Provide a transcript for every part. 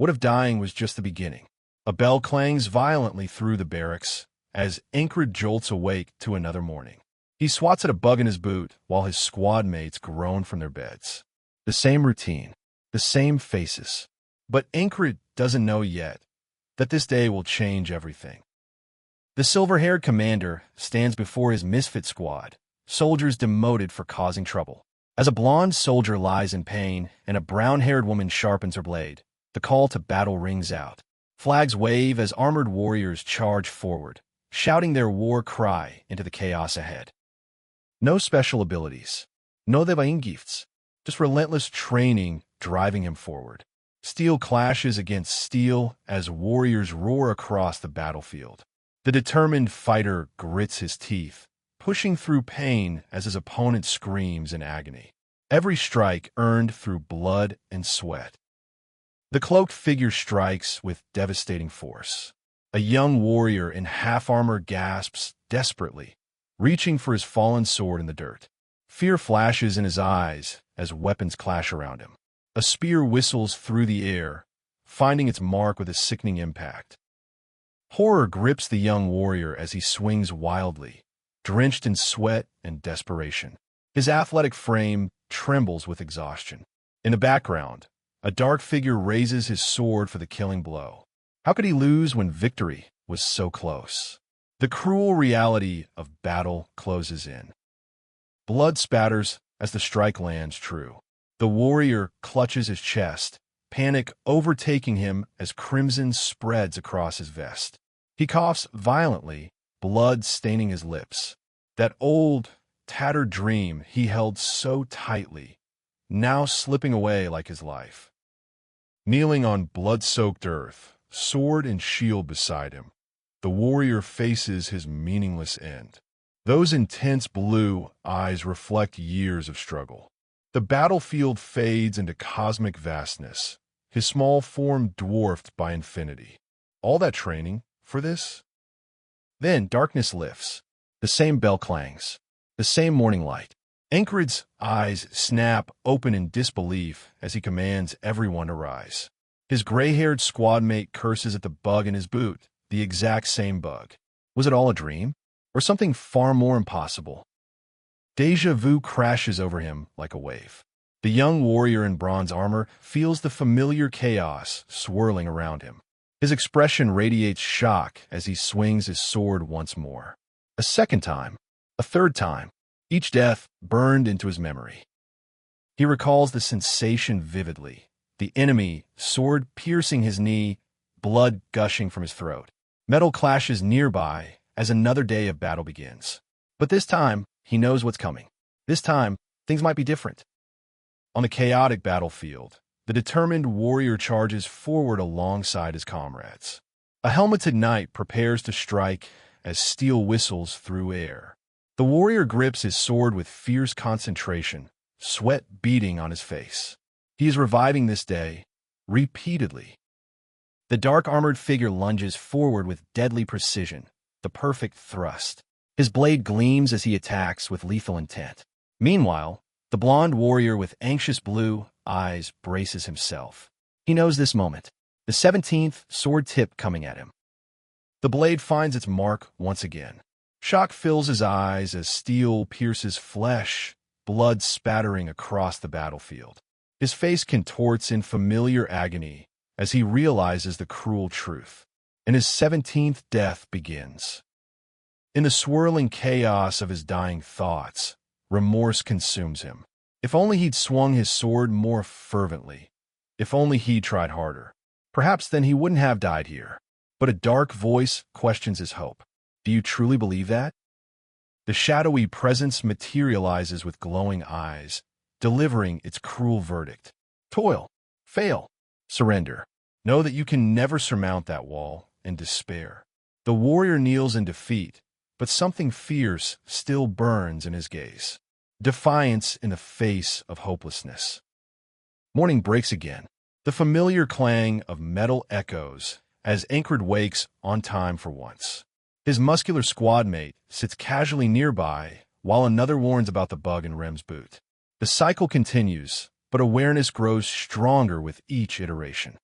What if dying was just the beginning? A bell clangs violently through the barracks as Enkrid jolts awake to another morning. He swats at a bug in his boot while his squad mates groan from their beds. The same routine, the same faces. But Enkrid doesn't know yet that this day will change everything. The silver-haired commander stands before his misfit squad, soldiers demoted for causing trouble. As a blonde soldier lies in pain and a brown-haired woman sharpens her blade, the call to battle rings out. Flags wave as armored warriors charge forward, shouting their war cry into the chaos ahead. No special abilities, no divine gifts, just relentless training driving him forward. Steel clashes against steel as warriors roar across the battlefield. The determined fighter grits his teeth, pushing through pain as his opponent screams in agony. Every strike earned through blood and sweat. The cloaked figure strikes with devastating force. A young warrior in half-armor gasps desperately, reaching for his fallen sword in the dirt. Fear flashes in his eyes as weapons clash around him. A spear whistles through the air, finding its mark with a sickening impact. Horror grips the young warrior as he swings wildly, drenched in sweat and desperation. His athletic frame trembles with exhaustion. In the background, a dark figure raises his sword for the killing blow. How could he lose when victory was so close? The cruel reality of battle closes in. Blood spatters as the strike lands true. The warrior clutches his chest, panic overtaking him as crimson spreads across his vest. He coughs violently, blood staining his lips. That old, tattered dream he held so tightly, now slipping away like his life. Kneeling on blood-soaked earth, sword and shield beside him, the warrior faces his meaningless end. Those intense blue eyes reflect years of struggle. The battlefield fades into cosmic vastness, his small form dwarfed by infinity. All that training for this? Then darkness lifts. The same bell clangs. The same morning light. Enkrid's eyes snap open in disbelief as he commands everyone to rise. His gray-haired squad mate curses at the bug in his boot, the exact same bug. Was it all a dream? Or something far more impossible? Deja vu crashes over him like a wave. The young warrior in bronze armor feels the familiar chaos swirling around him. His expression radiates shock as he swings his sword once more. A second time, a third time, each death burned into his memory. He recalls the sensation vividly, the enemy, sword piercing his knee, blood gushing from his throat. Metal clashes nearby as another day of battle begins. But this time, he knows what's coming. This time, things might be different. On the chaotic battlefield, the determined warrior charges forward alongside his comrades. A helmeted knight prepares to strike as steel whistles through air. The warrior grips his sword with fierce concentration, sweat beading on his face. He is reviving this day, repeatedly. The dark-armored figure lunges forward with deadly precision, the perfect thrust. His blade gleams as he attacks with lethal intent. Meanwhile, the blonde warrior with anxious blue eyes braces himself. He knows this moment, the 17th sword tip coming at him. The blade finds its mark once again. Shock fills his eyes as steel pierces flesh, blood spattering across the battlefield. His face contorts in familiar agony as he realizes the cruel truth, and his 17th death begins. In the swirling chaos of his dying thoughts, remorse consumes him. If only he'd swung his sword more fervently. If only he'd tried harder. Perhaps then he wouldn't have died here. But a dark voice questions his hope. Do you truly believe that? The shadowy presence materializes with glowing eyes, delivering its cruel verdict. Toil, fail, surrender. Know that you can never surmount that wall and despair. The warrior kneels in defeat, but something fierce still burns in his gaze. Defiance in the face of hopelessness. Morning breaks again. The familiar clang of metal echoes as Enkrid wakes on time for once. His muscular squad mate sits casually nearby while another warns about the bug in Rem's boot. The cycle continues, but awareness grows stronger with each iteration.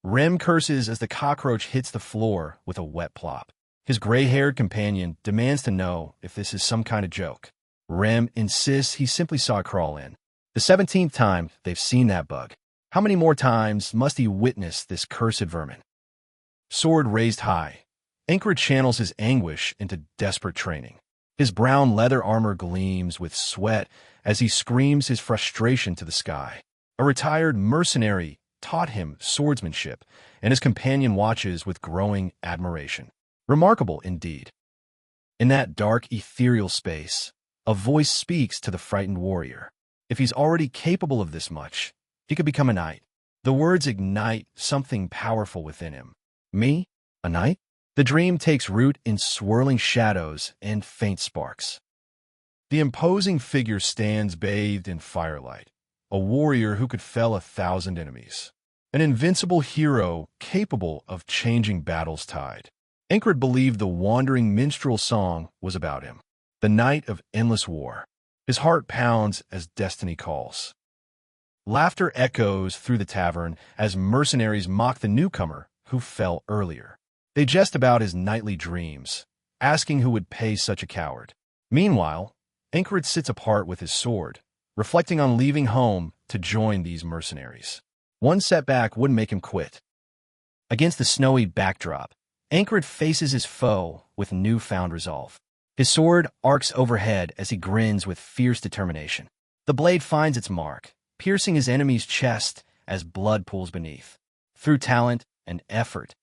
Rem curses as the cockroach hits the floor with a wet plop. His gray-haired companion demands to know if this is some kind of joke. Rem insists he simply saw it crawl in. The 17th time they've seen that bug. How many more times must he witness this cursed vermin? Sword raised high, Enkrid channels his anguish into desperate training. His brown leather armor gleams with sweat as he screams his frustration to the sky. A retired mercenary taught him swordsmanship, and his companion watches with growing admiration. Remarkable indeed. In that dark, ethereal space, a voice speaks to the frightened warrior. If he's already capable of this much, he could become a knight. The words ignite something powerful within him. Me? A knight? The dream takes root in swirling shadows and faint sparks. The imposing figure stands bathed in firelight, a warrior who could fell 1,000 enemies. An invincible hero capable of changing battle's tide. Enkrid believed the wandering minstrel song was about him, the knight of endless war. His heart pounds as destiny calls. Laughter echoes through the tavern as mercenaries mock the newcomer who fell earlier. They jest about his nightly dreams, asking who would pay such a coward. Meanwhile, Enkrid sits apart with his sword, reflecting on leaving home to join these mercenaries. One setback wouldn't make him quit. Against the snowy backdrop, Enkrid faces his foe with newfound resolve. His sword arcs overhead as he grins with fierce determination. The blade finds its mark, piercing his enemy's chest as blood pools beneath. Through talent and effort,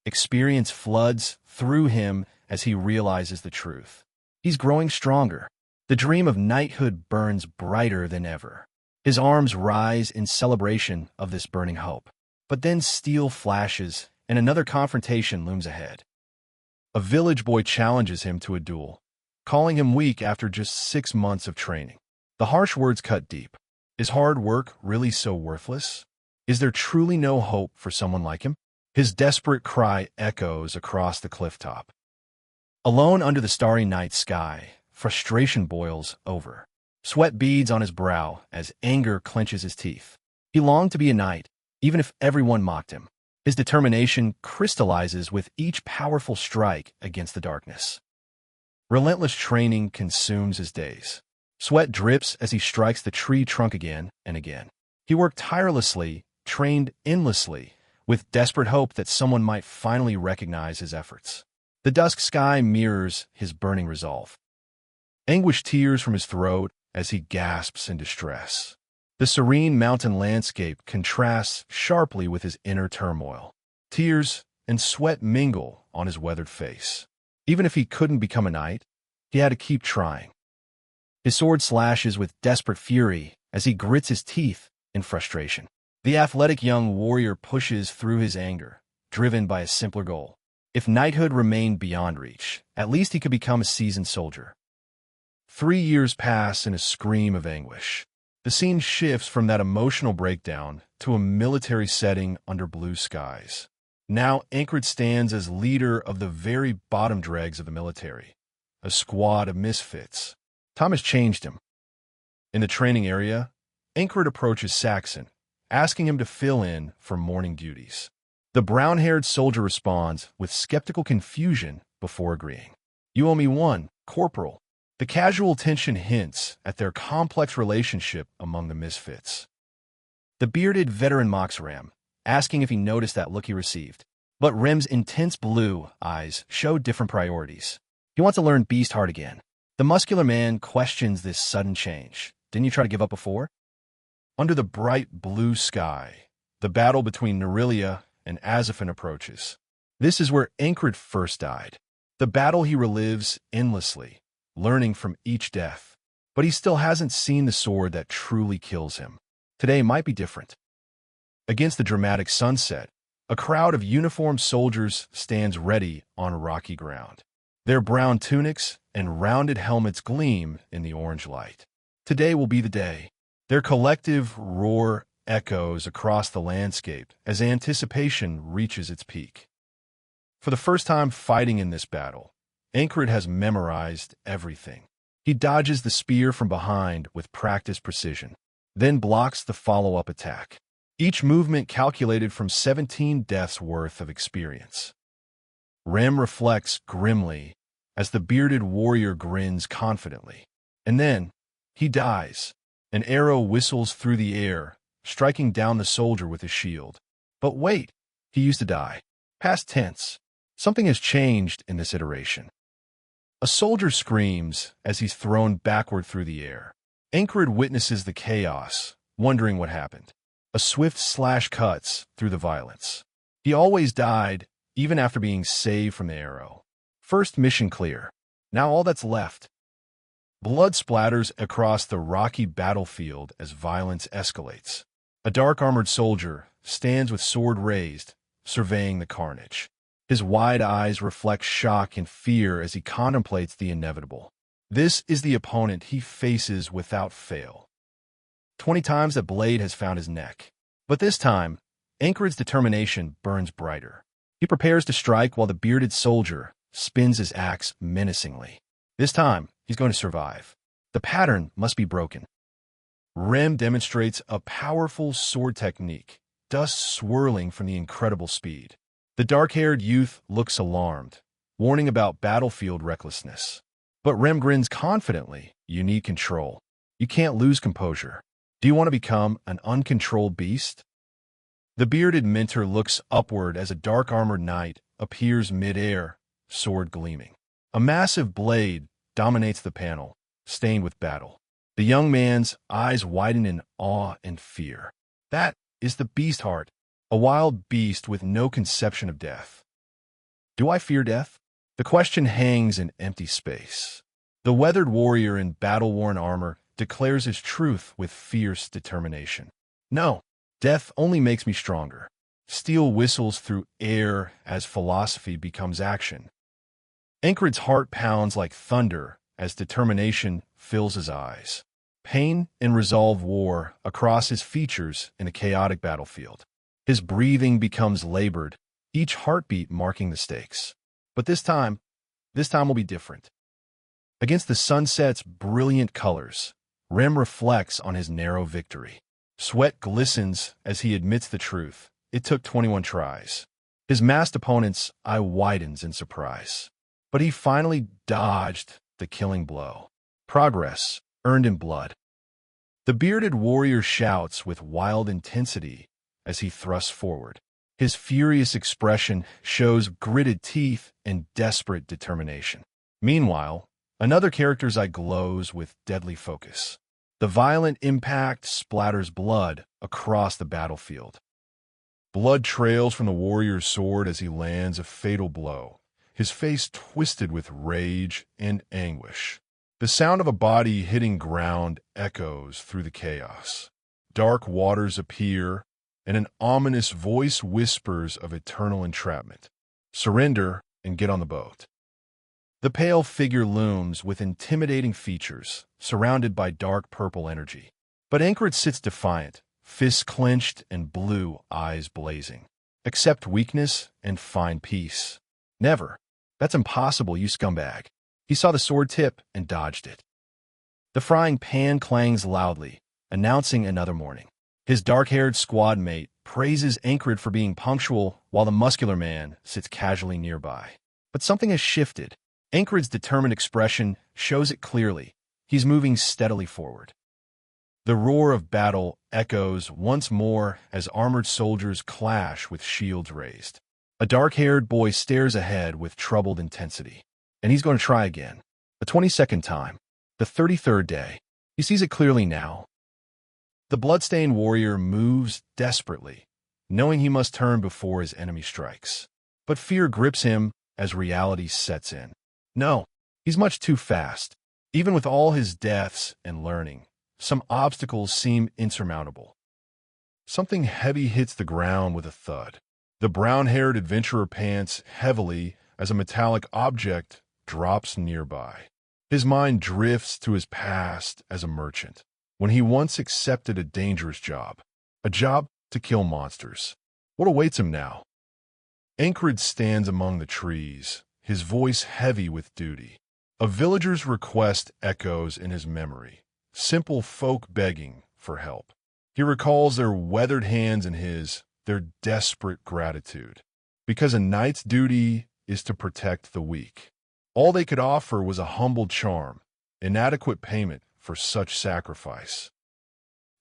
experience floods through him as he realizes the truth. He's growing stronger. The dream of knighthood burns brighter than ever. His arms rise in celebration of this burning hope. But then steel flashes, and another confrontation looms ahead. A village boy challenges him to a duel, calling him weak after just 6 months of training. The harsh words cut deep. Is hard work really so worthless? Is there truly no hope for someone like him? His desperate cry echoes across the clifftop. Alone under the starry night sky, frustration boils over. Sweat beads on his brow as anger clenches his teeth. He longed to be a knight, even if everyone mocked him. His determination crystallizes with each powerful strike against the darkness. Relentless training consumes his days. Sweat drips as he strikes the tree trunk again and again. He worked tirelessly, trained endlessly, with desperate hope that someone might finally recognize his efforts. The dusk sky mirrors his burning resolve. Anguish tears from his throat as he gasps in distress. The serene mountain landscape contrasts sharply with his inner turmoil. Tears and sweat mingle on his weathered face. Even if he couldn't become a knight, he had to keep trying. His sword slashes with desperate fury as he grits his teeth in frustration. The athletic young warrior pushes through his anger, driven by a simpler goal. If knighthood remained beyond reach, at least he could become a seasoned soldier. 3 years pass in a scream of anguish. The scene shifts from that emotional breakdown to a military setting under blue skies. Now Enkrid stands as leader of the very bottom dregs of the military, a squad of misfits. Time has changed him. In the training area, Enkrid approaches Saxon, asking him to fill in for morning duties. The brown-haired soldier responds with skeptical confusion before agreeing. You owe me one, Corporal. The casual tension hints at their complex relationship among the misfits. The bearded veteran mocks Rem, asking if he noticed that look he received. But Rem's intense blue eyes show different priorities. He wants to learn beast heart again. The muscular man questions this sudden change. Didn't you try to give up before? Under the bright blue sky, the battle between Nerelia and Azaphan approaches. This is where Enkrid first died. The battle he relives endlessly, learning from each death. But he still hasn't seen the sword that truly kills him. Today might be different. Against the dramatic sunset, a crowd of uniformed soldiers stands ready on rocky ground. Their brown tunics and rounded helmets gleam in the orange light. Today will be the day. Their collective roar echoes across the landscape as anticipation reaches its peak. For the first time fighting in this battle, Enkrid has memorized everything. He dodges the spear from behind with practiced precision, then blocks the follow-up attack. each movement calculated from 17 deaths worth of experience. Rem reflects grimly as the bearded warrior grins confidently. And then, he dies. An arrow whistles through the air, striking down the soldier with his shield. But wait, he used to die. Past tense. Something has changed in this iteration. A soldier screams as he's thrown backward through the air. Enkrid witnesses the chaos, wondering what happened. A swift slash cuts through the violence. He always died, even after being saved from the arrow. First mission clear. Now all that's left. Blood splatters across the rocky battlefield as violence escalates. A dark-armored soldier stands with sword raised, surveying the carnage. His wide eyes reflect shock and fear as he contemplates the inevitable. This is the opponent he faces without fail. 20 times that blade has found his neck. But this time, Enkrid's determination burns brighter. He prepares to strike while the bearded soldier spins his axe menacingly. This time, he's going to survive. The pattern must be broken. Rem demonstrates a powerful sword technique, dust swirling from the incredible speed. The dark-haired youth looks alarmed, warning about battlefield recklessness. But Rem grins confidently. You need control. You can't lose composure. Do you want to become an uncontrolled beast? The bearded mentor looks upward as a dark-armored knight appears mid-air, sword gleaming. A massive blade dominates the panel, stained with battle. The young man's eyes widen in awe and fear. That is the beast heart, a wild beast with no conception of death. Do I fear death? The question hangs in empty space. The weathered warrior in battle-worn armor declares his truth with fierce determination. No, death only makes me stronger. Steel whistles through air as philosophy becomes action. Enkrid's heart pounds like thunder as determination fills his eyes. Pain and resolve war across his features in a chaotic battlefield. His breathing becomes labored, each heartbeat marking the stakes. But this time will be different. Against the sunset's brilliant colors, Rem reflects on his narrow victory. Sweat glistens as he admits the truth. It took 21 tries. His masked opponent's eye widens in surprise. But he finally dodged the killing blow. Progress, earned in blood. The bearded warrior shouts with wild intensity as he thrusts forward. His furious expression shows gritted teeth and desperate determination. Meanwhile, another character's eye glows with deadly focus. The violent impact splatters blood across the battlefield. Blood trails from the warrior's sword as he lands a fatal blow, his face twisted with rage and anguish. The sound of a body hitting ground echoes through the chaos. Dark waters appear, and an ominous voice whispers of eternal entrapment. Surrender and get on the boat. The pale figure looms with intimidating features, surrounded by dark purple energy. But Enkrid sits defiant, fists clenched and blue eyes blazing. Accept weakness and find peace. Never. That's impossible, you scumbag. He saw the sword tip and dodged it. The frying pan clangs loudly, announcing another morning. His dark-haired squad mate praises Enkrid for being punctual while the muscular man sits casually nearby. But something has shifted. Enkrid's determined expression shows it clearly. He's moving steadily forward. The roar of battle echoes once more as armored soldiers clash with shields raised. A dark-haired boy stares ahead with troubled intensity. And he's going to try again. The 22nd time. The 33rd day. He sees it clearly now. The bloodstained warrior moves desperately, knowing he must turn before his enemy strikes. But fear grips him as reality sets in. No, he's much too fast. Even with all his deaths and learning, some obstacles seem insurmountable. Something heavy hits the ground with a thud. The brown-haired adventurer pants heavily as a metallic object drops nearby. His mind drifts to his past as a merchant, when he once accepted a dangerous job, a job to kill monsters. What awaits him now? Enkrid stands among the trees, his voice heavy with duty. A villager's request echoes in his memory, simple folk begging for help. He recalls their weathered hands and their desperate gratitude. Because a knight's duty is to protect the weak. All they could offer was a humble charm, inadequate payment for such sacrifice.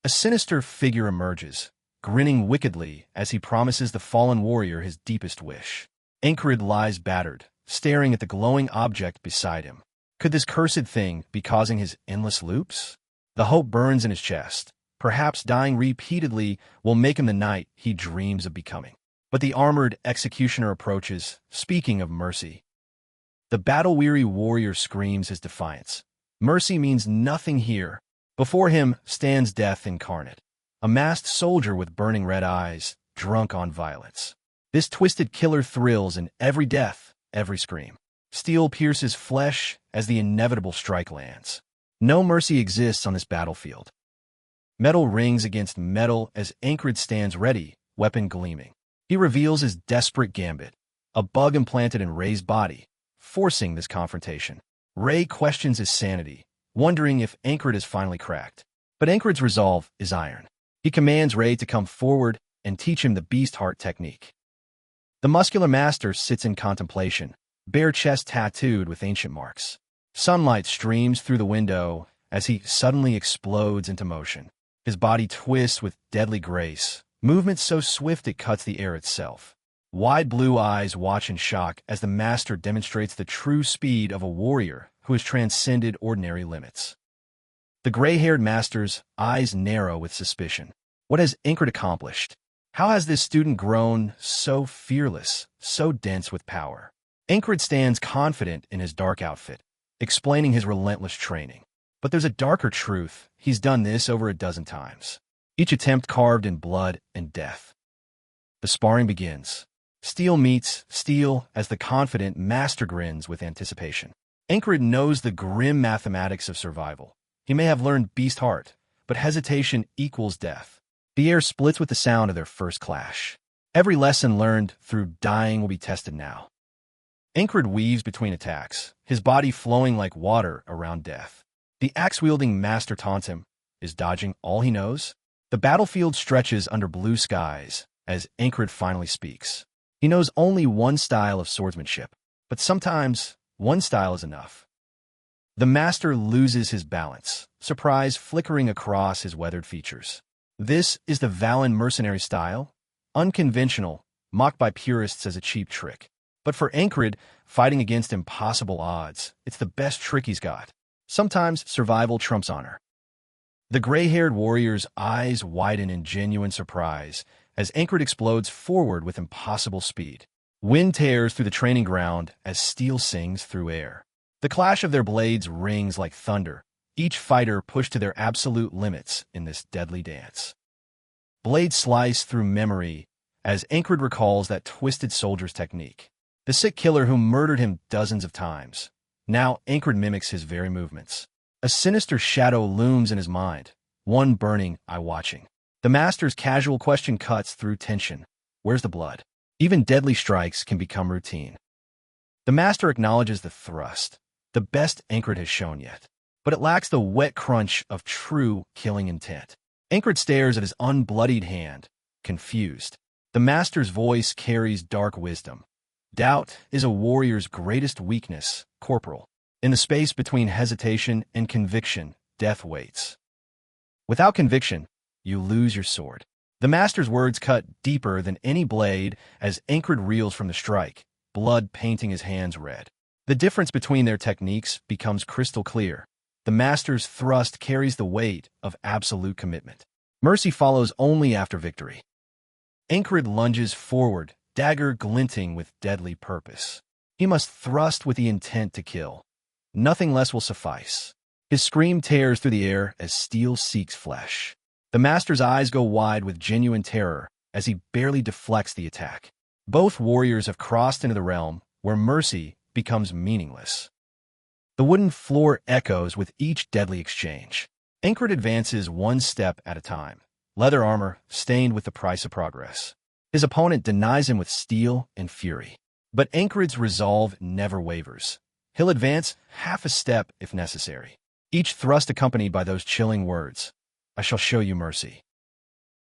A sinister figure emerges, grinning wickedly as he promises the fallen warrior his deepest wish. Enkrid lies battered, staring at the glowing object beside him. Could this cursed thing be causing his endless loops? The hope burns in his chest. Perhaps dying repeatedly will make him the knight he dreams of becoming. But the armored executioner approaches, speaking of mercy. The battle-weary warrior screams his defiance. Mercy means nothing here. Before him stands death incarnate, a masked soldier with burning red eyes, drunk on violence. This twisted killer thrills in every death, every scream. Steel pierces flesh as the inevitable strike lands. No mercy exists on this battlefield. Metal rings against metal as Enkrid stands ready, weapon gleaming. He reveals his desperate gambit, a bug implanted in Ray's body, forcing this confrontation. Ray questions his sanity, wondering if Enkrid is finally cracked. But Enkrid's resolve is iron. He commands Ray to come forward and teach him the beast heart technique. The muscular master sits in contemplation, bare chest tattooed with ancient marks. Sunlight streams through the window as he suddenly explodes into motion. His body twists with deadly grace, movement so swift it cuts the air itself. Wide blue eyes watch in shock as the master demonstrates the true speed of a warrior who has transcended ordinary limits. The gray-haired master's eyes narrow with suspicion. What has Enkrid accomplished? How has this student grown so fearless, so dense with power? Enkrid stands confident in his dark outfit, explaining his relentless training. But there's a darker truth. He's done this over a dozen times. Each attempt carved in blood and death. The sparring begins. Steel meets steel as the confident master grins with anticipation. Enkrid knows the grim mathematics of survival. He may have learned beast heart, but hesitation equals death. The air splits with the sound of their first clash. Every lesson learned through dying will be tested now. Enkrid weaves between attacks, his body flowing like water around death. The axe-wielding master taunts him. Is dodging all he knows? The battlefield stretches under blue skies as Enkrid finally speaks. He knows only one style of swordsmanship, but sometimes one style is enough. The master loses his balance, surprise flickering across his weathered features. This is the Valen mercenary style, unconventional, mocked by purists as a cheap trick. But for Enkrid, fighting against impossible odds, it's the best trick he's got. Sometimes survival trumps honor. The gray-haired warrior's eyes widen in genuine surprise as Enkrid explodes forward with impossible speed. Wind tears through the training ground as steel sings through air. The clash of their blades rings like thunder, each fighter pushed to their absolute limits in this deadly dance. Blades slice through memory as Enkrid recalls that twisted soldier's technique. The sick killer who murdered him dozens of times. Now Enkrid mimics his very movements. A sinister shadow looms in his mind, one burning eye watching. The master's casual question cuts through tension. Where's the blood? Even deadly strikes can become routine. The master acknowledges the thrust, the best Enkrid has shown yet. But it lacks the wet crunch of true killing intent. Enkrid stares at his unbloodied hand, confused. The master's voice carries dark wisdom. Doubt is a warrior's greatest weakness, corporal. In the space between hesitation and conviction, death waits. Without conviction, you lose your sword. The master's words cut deeper than any blade as Enkrid reels from the strike, blood painting his hands red. The difference between their techniques becomes crystal clear. The master's thrust carries the weight of absolute commitment. Mercy follows only after victory. Enkrid lunges forward, dagger glinting with deadly purpose. He must thrust with the intent to kill. Nothing less will suffice. His scream tears through the air as steel seeks flesh. The master's eyes go wide with genuine terror as he barely deflects the attack. Both warriors have crossed into the realm where mercy becomes meaningless. The wooden floor echoes with each deadly exchange. Enkrid advances one step at a time, leather armor stained with the price of progress. His opponent denies him with steel and fury. But Enkrid's resolve never wavers. He'll advance half a step if necessary. Each thrust accompanied by those chilling words, "I shall show you mercy."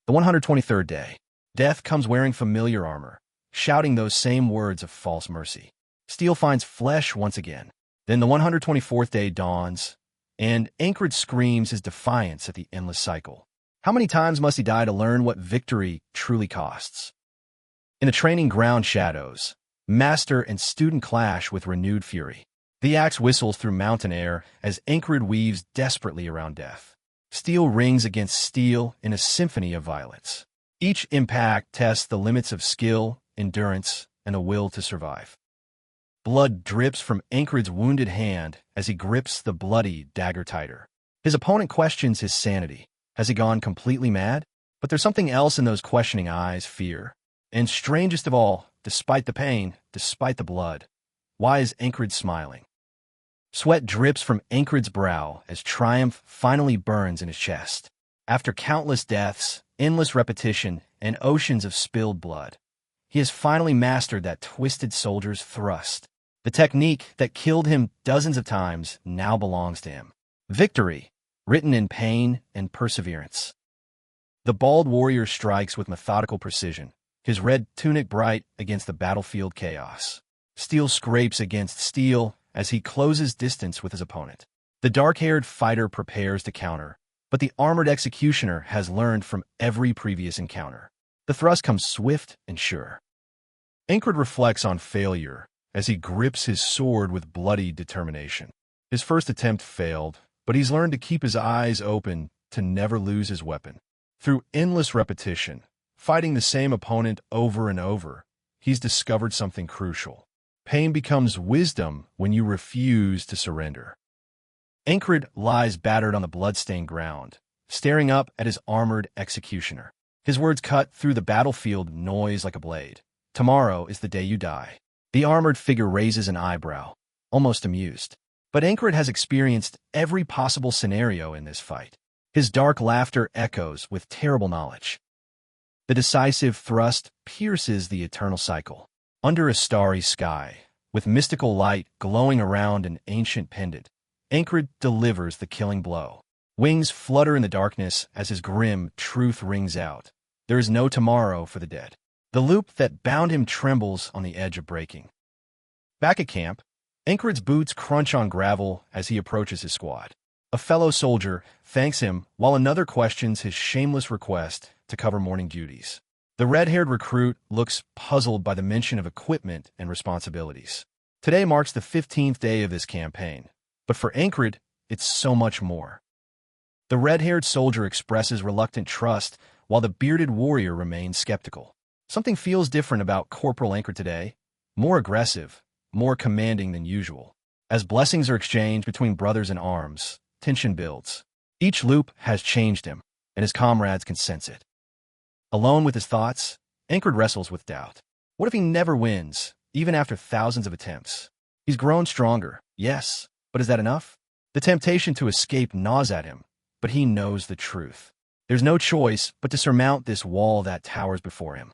The 123rd day. Death comes wearing familiar armor, shouting those same words of false mercy. Steel finds flesh once again. Then the 124th day dawns, and Enkrid screams his defiance at the endless cycle. How many times must he die to learn what victory truly costs? In the training ground shadows, master and student clash with renewed fury. The axe whistles through mountain air as Enkrid weaves desperately around death. Steel rings against steel in a symphony of violence. Each impact tests the limits of skill, endurance, and a will to survive. Blood drips from Enkrid's wounded hand as he grips the bloody dagger tighter. His opponent questions his sanity. Has he gone completely mad? But there's something else in those questioning eyes, fear. And strangest of all, despite the pain, despite the blood, why is Enkrid smiling? Sweat drips from Enkrid's brow as triumph finally burns in his chest. After countless deaths, endless repetition, and oceans of spilled blood, he has finally mastered that twisted soldier's thrust. The technique that killed him dozens of times now belongs to him. Victory, written in pain and perseverance. The bald warrior strikes with methodical precision, his red tunic bright against the battlefield chaos. Steel scrapes against steel as he closes distance with his opponent. The dark-haired fighter prepares to counter, but the armored executioner has learned from every previous encounter. The thrust comes swift and sure. Enkrid reflects on failure as he grips his sword with bloody determination. His first attempt failed, but he's learned to keep his eyes open to never lose his weapon. Through endless repetition, fighting the same opponent over and over, he's discovered something crucial. Pain becomes wisdom when you refuse to surrender. Enkrid lies battered on the bloodstained ground, staring up at his armored executioner. His words cut through the battlefield noise like a blade. Tomorrow is the day you die. The armored figure raises an eyebrow, almost amused. But Enkrid has experienced every possible scenario in this fight. His dark laughter echoes with terrible knowledge. The decisive thrust pierces the eternal cycle. Under a starry sky, with mystical light glowing around an ancient pendant, Enkrid delivers the killing blow. Wings flutter in the darkness as his grim truth rings out. There is no tomorrow for the dead. The loop that bound him trembles on the edge of breaking. Back at camp, Enkrid's boots crunch on gravel as he approaches his squad. A fellow soldier thanks him while another questions his shameless request to cover morning duties. The red-haired recruit looks puzzled by the mention of equipment and responsibilities. Today marks the 15th day of this campaign, but for Enkrid, it's so much more. The red-haired soldier expresses reluctant trust while the bearded warrior remains skeptical. Something feels different about Corporal Enkrid today, more aggressive, more commanding than usual. As blessings are exchanged between brothers in arms, tension builds. Each loop has changed him, and his comrades can sense it. Alone with his thoughts, Enkrid wrestles with doubt. What if he never wins, even after thousands of attempts? He's grown stronger, yes, but is that enough? The temptation to escape gnaws at him, but he knows the truth. There's no choice but to surmount this wall that towers before him.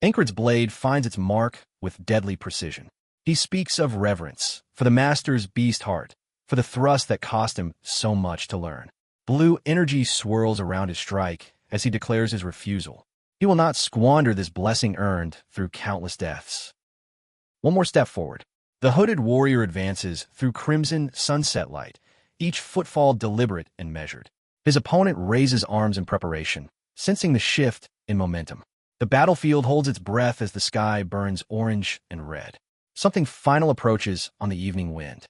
Enkrid's blade finds its mark with deadly precision. He speaks of reverence for the master's beast heart, for the thrust that cost him so much to learn. Blue energy swirls around his strike as he declares his refusal. He will not squander this blessing earned through countless deaths. One more step forward. The hooded warrior advances through crimson sunset light, each footfall deliberate and measured. His opponent raises arms in preparation, sensing the shift in momentum. The battlefield holds its breath as the sky burns orange and red. Something final approaches on the evening wind.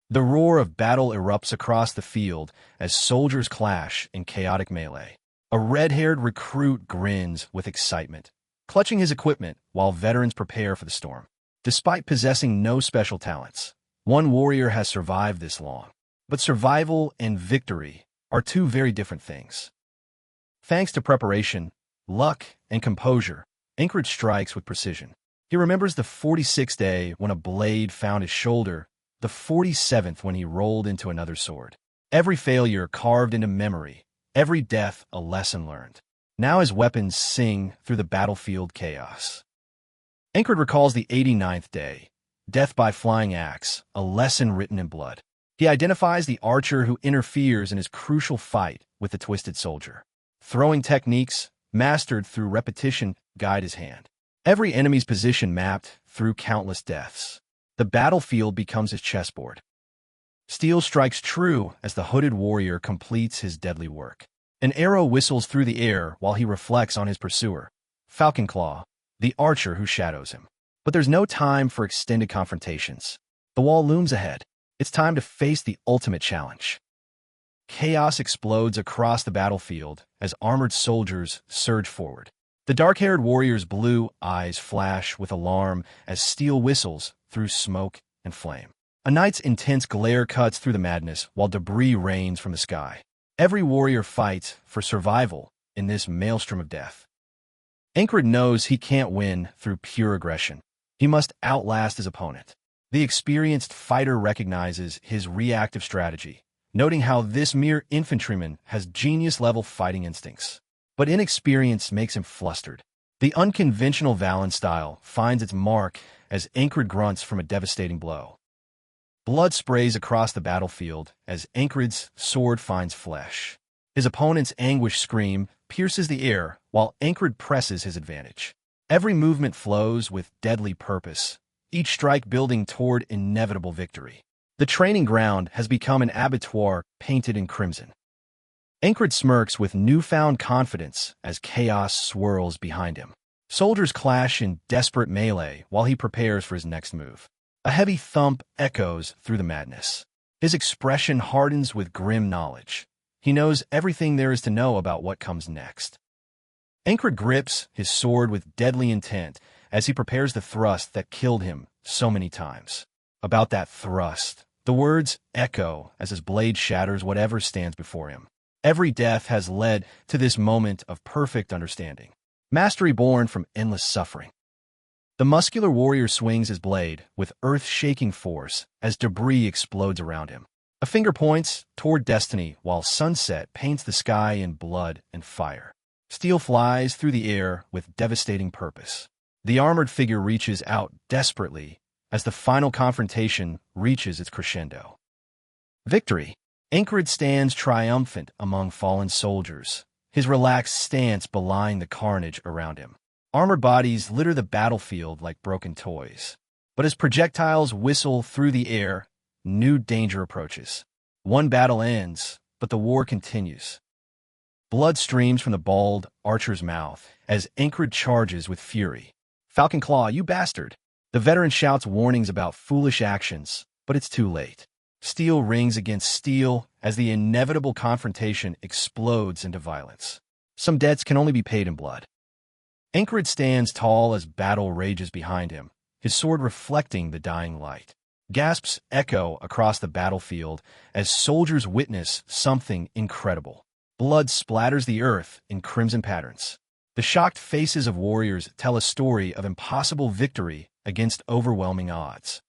The roar of battle erupts across the field as soldiers clash in chaotic melee. A red-haired recruit grins with excitement, clutching his equipment while veterans prepare for the storm. Despite possessing no special talents, one warrior has survived this long. But survival and victory are two very different things. Thanks to preparation, luck, and composure, Enkrid strikes with precision. He remembers the 46th day when a blade found his shoulder, the 47th when he rolled into another sword. Every failure carved into memory, every death a lesson learned. Now his weapons sing through the battlefield chaos. Enkrid recalls the 89th day, death by flying axe, a lesson written in blood. He identifies the archer who interferes in his crucial fight with the twisted soldier. Throwing techniques, mastered through repetition, guide his hand. Every enemy's position mapped through countless deaths. The battlefield becomes his chessboard. Steel strikes true as the hooded warrior completes his deadly work. An arrow whistles through the air while he reflects on his pursuer, Falcon Claw, the archer who shadows him. But there's no time for extended confrontations. The wall looms ahead. It's time to face the ultimate challenge. Chaos explodes across the battlefield as armored soldiers surge forward. The dark-haired warrior's blue eyes flash with alarm as steel whistles through smoke and flame. A knight's intense glare cuts through the madness while debris rains from the sky. Every warrior fights for survival in this maelstrom of death. Enkrid knows he can't win through pure aggression. He must outlast his opponent. The experienced fighter recognizes his reactive strategy, noting how this mere infantryman has genius-level fighting instincts. But inexperience makes him flustered. The unconventional Valen style finds its mark as Enkrid grunts from a devastating blow. Blood sprays across the battlefield as Enkrid's sword finds flesh. His opponent's anguish scream pierces the air while Enkrid presses his advantage. Every movement flows with deadly purpose, each strike building toward inevitable victory. The training ground has become an abattoir painted in crimson. Enkrid smirks with newfound confidence as chaos swirls behind him. Soldiers clash in desperate melee while he prepares for his next move. A heavy thump echoes through the madness. His expression hardens with grim knowledge. He knows everything there is to know about what comes next. Enkrid grips his sword with deadly intent as he prepares the thrust that killed him so many times. About that thrust, the words echo as his blade shatters whatever stands before him. Every death has led to this moment of perfect understanding. Mastery born from endless suffering. The muscular warrior swings his blade with earth-shaking force as debris explodes around him. A finger points toward destiny while sunset paints the sky in blood and fire. Steel flies through the air with devastating purpose. The armored figure reaches out desperately as the final confrontation reaches its crescendo. Victory! Enkrid stands triumphant among fallen soldiers, his relaxed stance belying the carnage around him. Armored bodies litter the battlefield like broken toys. But as projectiles whistle through the air, new danger approaches. One battle ends, but the war continues. Blood streams from the bald archer's mouth as Enkrid charges with fury. Falcon Claw, you bastard! The veteran shouts warnings about foolish actions, but it's too late. Steel rings against steel as the inevitable confrontation explodes into violence. Some debts can only be paid in blood. Enkrid stands tall as battle rages behind him, his sword reflecting the dying light. Gasps echo across the battlefield as soldiers witness something incredible. Blood splatters the earth in crimson patterns. The shocked faces of warriors tell a story of impossible victory against overwhelming odds.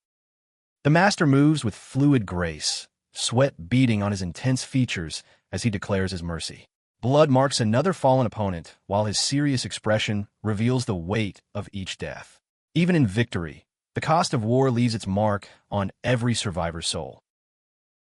The master moves with fluid grace, sweat beading on his intense features as he declares his mercy. Blood marks another fallen opponent, while his serious expression reveals the weight of each death. Even in victory, the cost of war leaves its mark on every survivor's soul.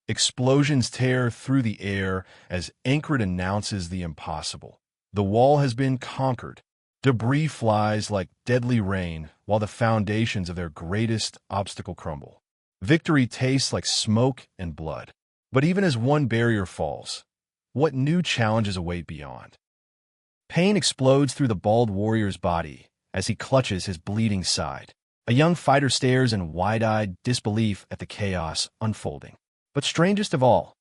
Explosions tear through the air as Enkrid announces the impossible. The wall has been conquered. Debris flies like deadly rain while the foundations of their greatest obstacle crumble. Victory tastes like smoke and blood. But even as one barrier falls, what new challenges await beyond? Pain explodes through the bald warrior's body as he clutches his bleeding side. A young fighter stares in wide-eyed disbelief at the chaos unfolding. But strangest of all,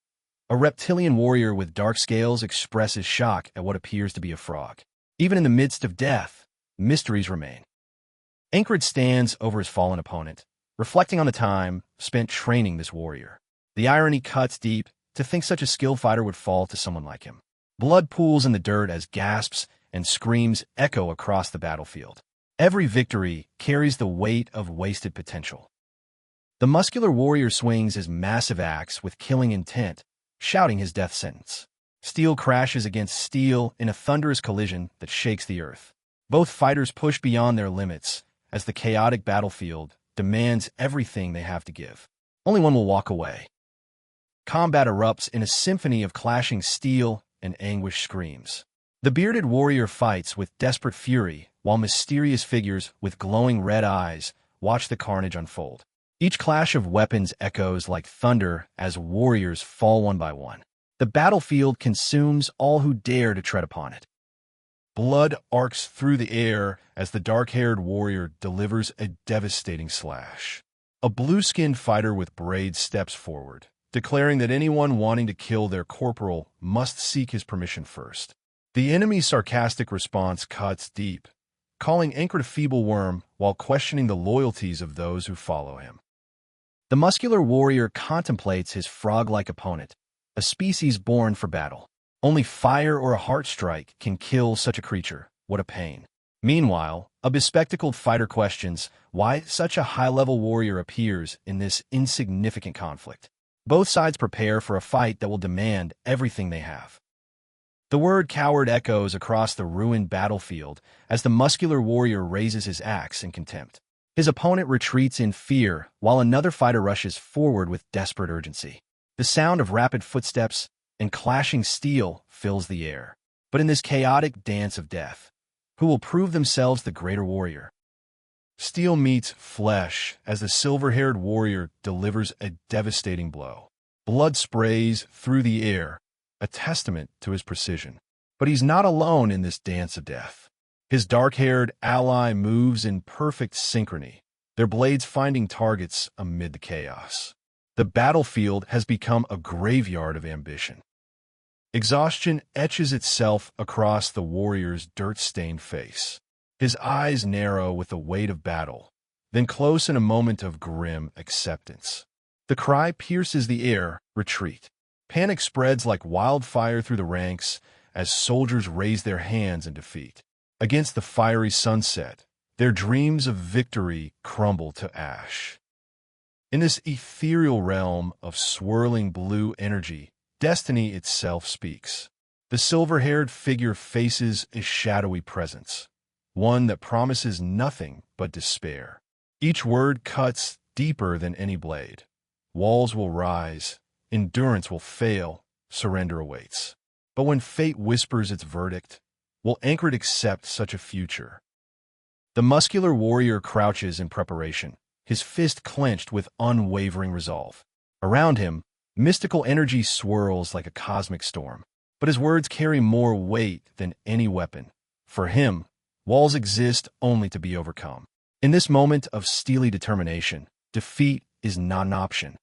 a reptilian warrior with dark scales expresses shock at what appears to be a frog. Even in the midst of death, mysteries remain. Enkrid stands over his fallen opponent, reflecting on the time spent training this warrior. The irony cuts deep to think such a skilled fighter would fall to someone like him. Blood pools in the dirt as gasps and screams echo across the battlefield. Every victory carries the weight of wasted potential. The muscular warrior swings his massive axe with killing intent, shouting his death sentence. Steel crashes against steel in a thunderous collision that shakes the earth. Both fighters push beyond their limits as the chaotic battlefield demands everything they have to give. Only one will walk away. Combat erupts in a symphony of clashing steel and anguished screams. The bearded warrior fights with desperate fury, while mysterious figures with glowing red eyes watch the carnage unfold. Each clash of weapons echoes like thunder as warriors fall one by one. The battlefield consumes all who dare to tread upon it. Blood arcs through the air as the dark-haired warrior delivers a devastating slash. A blue-skinned fighter with braids steps forward, declaring that anyone wanting to kill their corporal must seek his permission first. The enemy's sarcastic response cuts deep, calling Enkrid a feeble worm while questioning the loyalties of those who follow him. The muscular warrior contemplates his frog-like opponent, a species born for battle. Only fire or a heart strike can kill such a creature. What a pain. Meanwhile, a bespectacled fighter questions why such a high-level warrior appears in this insignificant conflict. Both sides prepare for a fight that will demand everything they have. The word coward echoes across the ruined battlefield as the muscular warrior raises his axe in contempt. His opponent retreats in fear while another fighter rushes forward with desperate urgency. The sound of rapid footsteps and clashing steel fills the air. But in this chaotic dance of death, who will prove themselves the greater warrior? Steel meets flesh as the silver-haired warrior delivers a devastating blow. Blood sprays through the air, a testament to his precision. But he's not alone in this dance of death. His dark-haired ally moves in perfect synchrony, their blades finding targets amid the chaos. The battlefield has become a graveyard of ambition. Exhaustion etches itself across the warrior's dirt-stained face. His eyes narrow with the weight of battle, then close in a moment of grim acceptance. The cry pierces the air, retreat. Panic spreads like wildfire through the ranks as soldiers raise their hands in defeat. Against the fiery sunset, their dreams of victory crumble to ash. In this ethereal realm of swirling blue energy, destiny itself speaks. The silver-haired figure faces a shadowy presence, one that promises nothing but despair. Each word cuts deeper than any blade. Walls will rise, endurance will fail, surrender awaits. But when fate whispers its verdict, will Enkrid accept such a future? The muscular warrior crouches in preparation, his fist clenched with unwavering resolve. Around him, mystical energy swirls like a cosmic storm, but his words carry more weight than any weapon. For him, walls exist only to be overcome. In this moment of steely determination, defeat is not an option.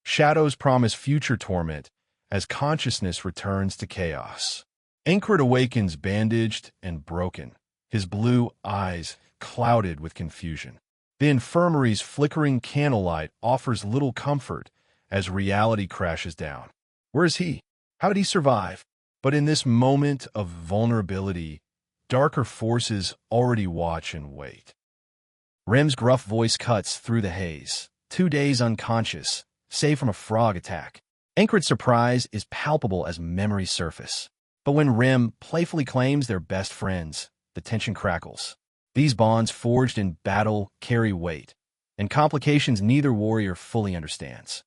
Shadows promise future torment as consciousness returns to chaos. Enkrid awakens bandaged and broken, his blue eyes clouded with confusion. The infirmary's flickering candlelight offers little comfort as reality crashes down. Where is he? How did he survive? But in this moment of vulnerability, darker forces already watch and wait. Rem's gruff voice cuts through the haze. 2 days unconscious, save from a frog attack. Enkrid's surprise is palpable as memories surface. But when Rem playfully claims they're best friends, the tension crackles. These bonds forged in battle carry weight, and complications neither warrior fully understands.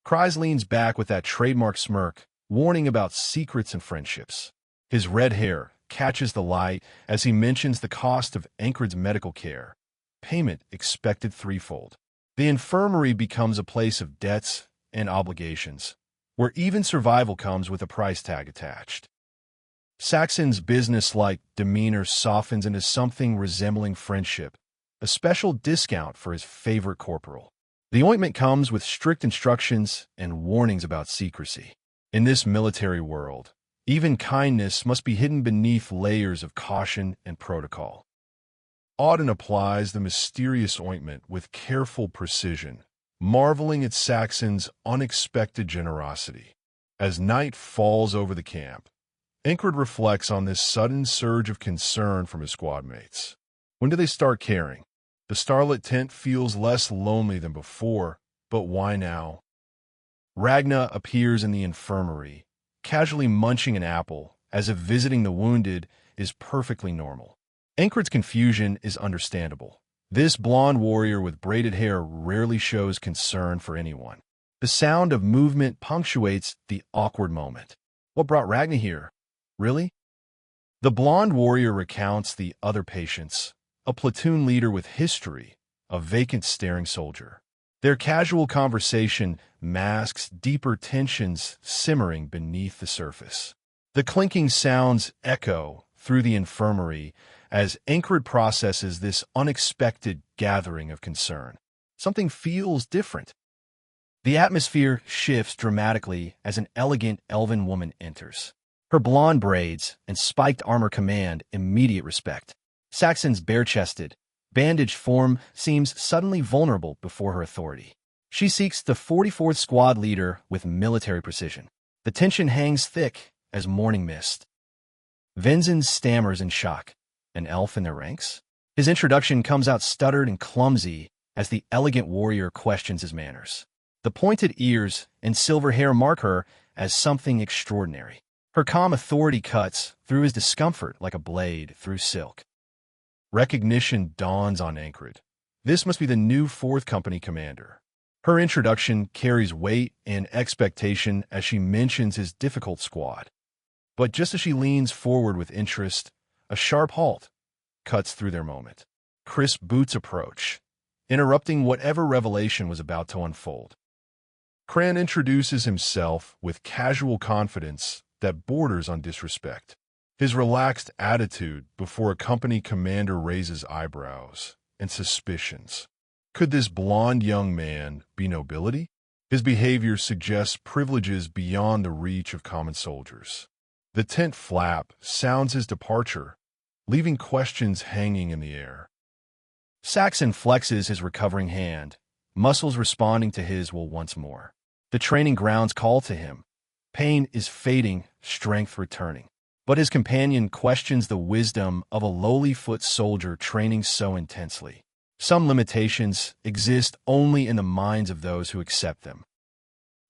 Kryze leans back with that trademark smirk, warning about secrets and friendships. His red hair catches the light as he mentions the cost of Enkrid's medical care, payment expected threefold. The infirmary becomes a place of debts and obligations, where even survival comes with a price tag attached. Saxon's business-like demeanor softens into something resembling friendship, a special discount for his favorite corporal. The ointment comes with strict instructions and warnings about secrecy. In this military world, even kindness must be hidden beneath layers of caution and protocol. Auden applies the mysterious ointment with careful precision, marveling at Saxon's unexpected generosity. As night falls over the camp, Enkrid reflects on this sudden surge of concern from his squad mates. When do they start caring? The starlit tent feels less lonely than before, but why now? Ragna appears in the infirmary, casually munching an apple, as if visiting the wounded is perfectly normal. Enkrid's confusion is understandable. This blonde warrior with braided hair rarely shows concern for anyone. The sound of movement punctuates the awkward moment. What brought Ragna here? Really? The blonde warrior recounts the other patients, a platoon leader with history, a vacant staring soldier. Their casual conversation masks deeper tensions simmering beneath the surface. The clinking sounds echo through the infirmary as Enkrid processes this unexpected gathering of concern. Something feels different. The atmosphere shifts dramatically as an elegant elven woman enters. Her blonde braids and spiked armor command immediate respect. Saxon's bare-chested, bandaged form seems suddenly vulnerable before her authority. She seeks the 44th Squad leader with military precision. The tension hangs thick as morning mist. Vincent stammers in shock. An elf in their ranks? His introduction comes out stuttered and clumsy as the elegant warrior questions his manners. The pointed ears and silver hair mark her as something extraordinary. Her calm authority cuts through his discomfort like a blade through silk. Recognition dawns on Enkrid. This must be the new 4th Company commander. Her introduction carries weight and expectation as she mentions his difficult squad. But just as she leans forward with interest, a sharp halt cuts through their moment. Crisp boots approach, interrupting whatever revelation was about to unfold. Cran introduces himself with casual confidence that borders on disrespect. His relaxed attitude before a company commander raises eyebrows and suspicions. Could this blond young man be nobility? His behavior suggests privileges beyond the reach of common soldiers. The tent flap sounds his departure, leaving questions hanging in the air. Saxon flexes his recovering hand, muscles responding to his will once more. The training grounds call to him. Pain is fading, strength returning. But his companion questions the wisdom of a lowly foot soldier training so intensely. Some limitations exist only in the minds of those who accept them.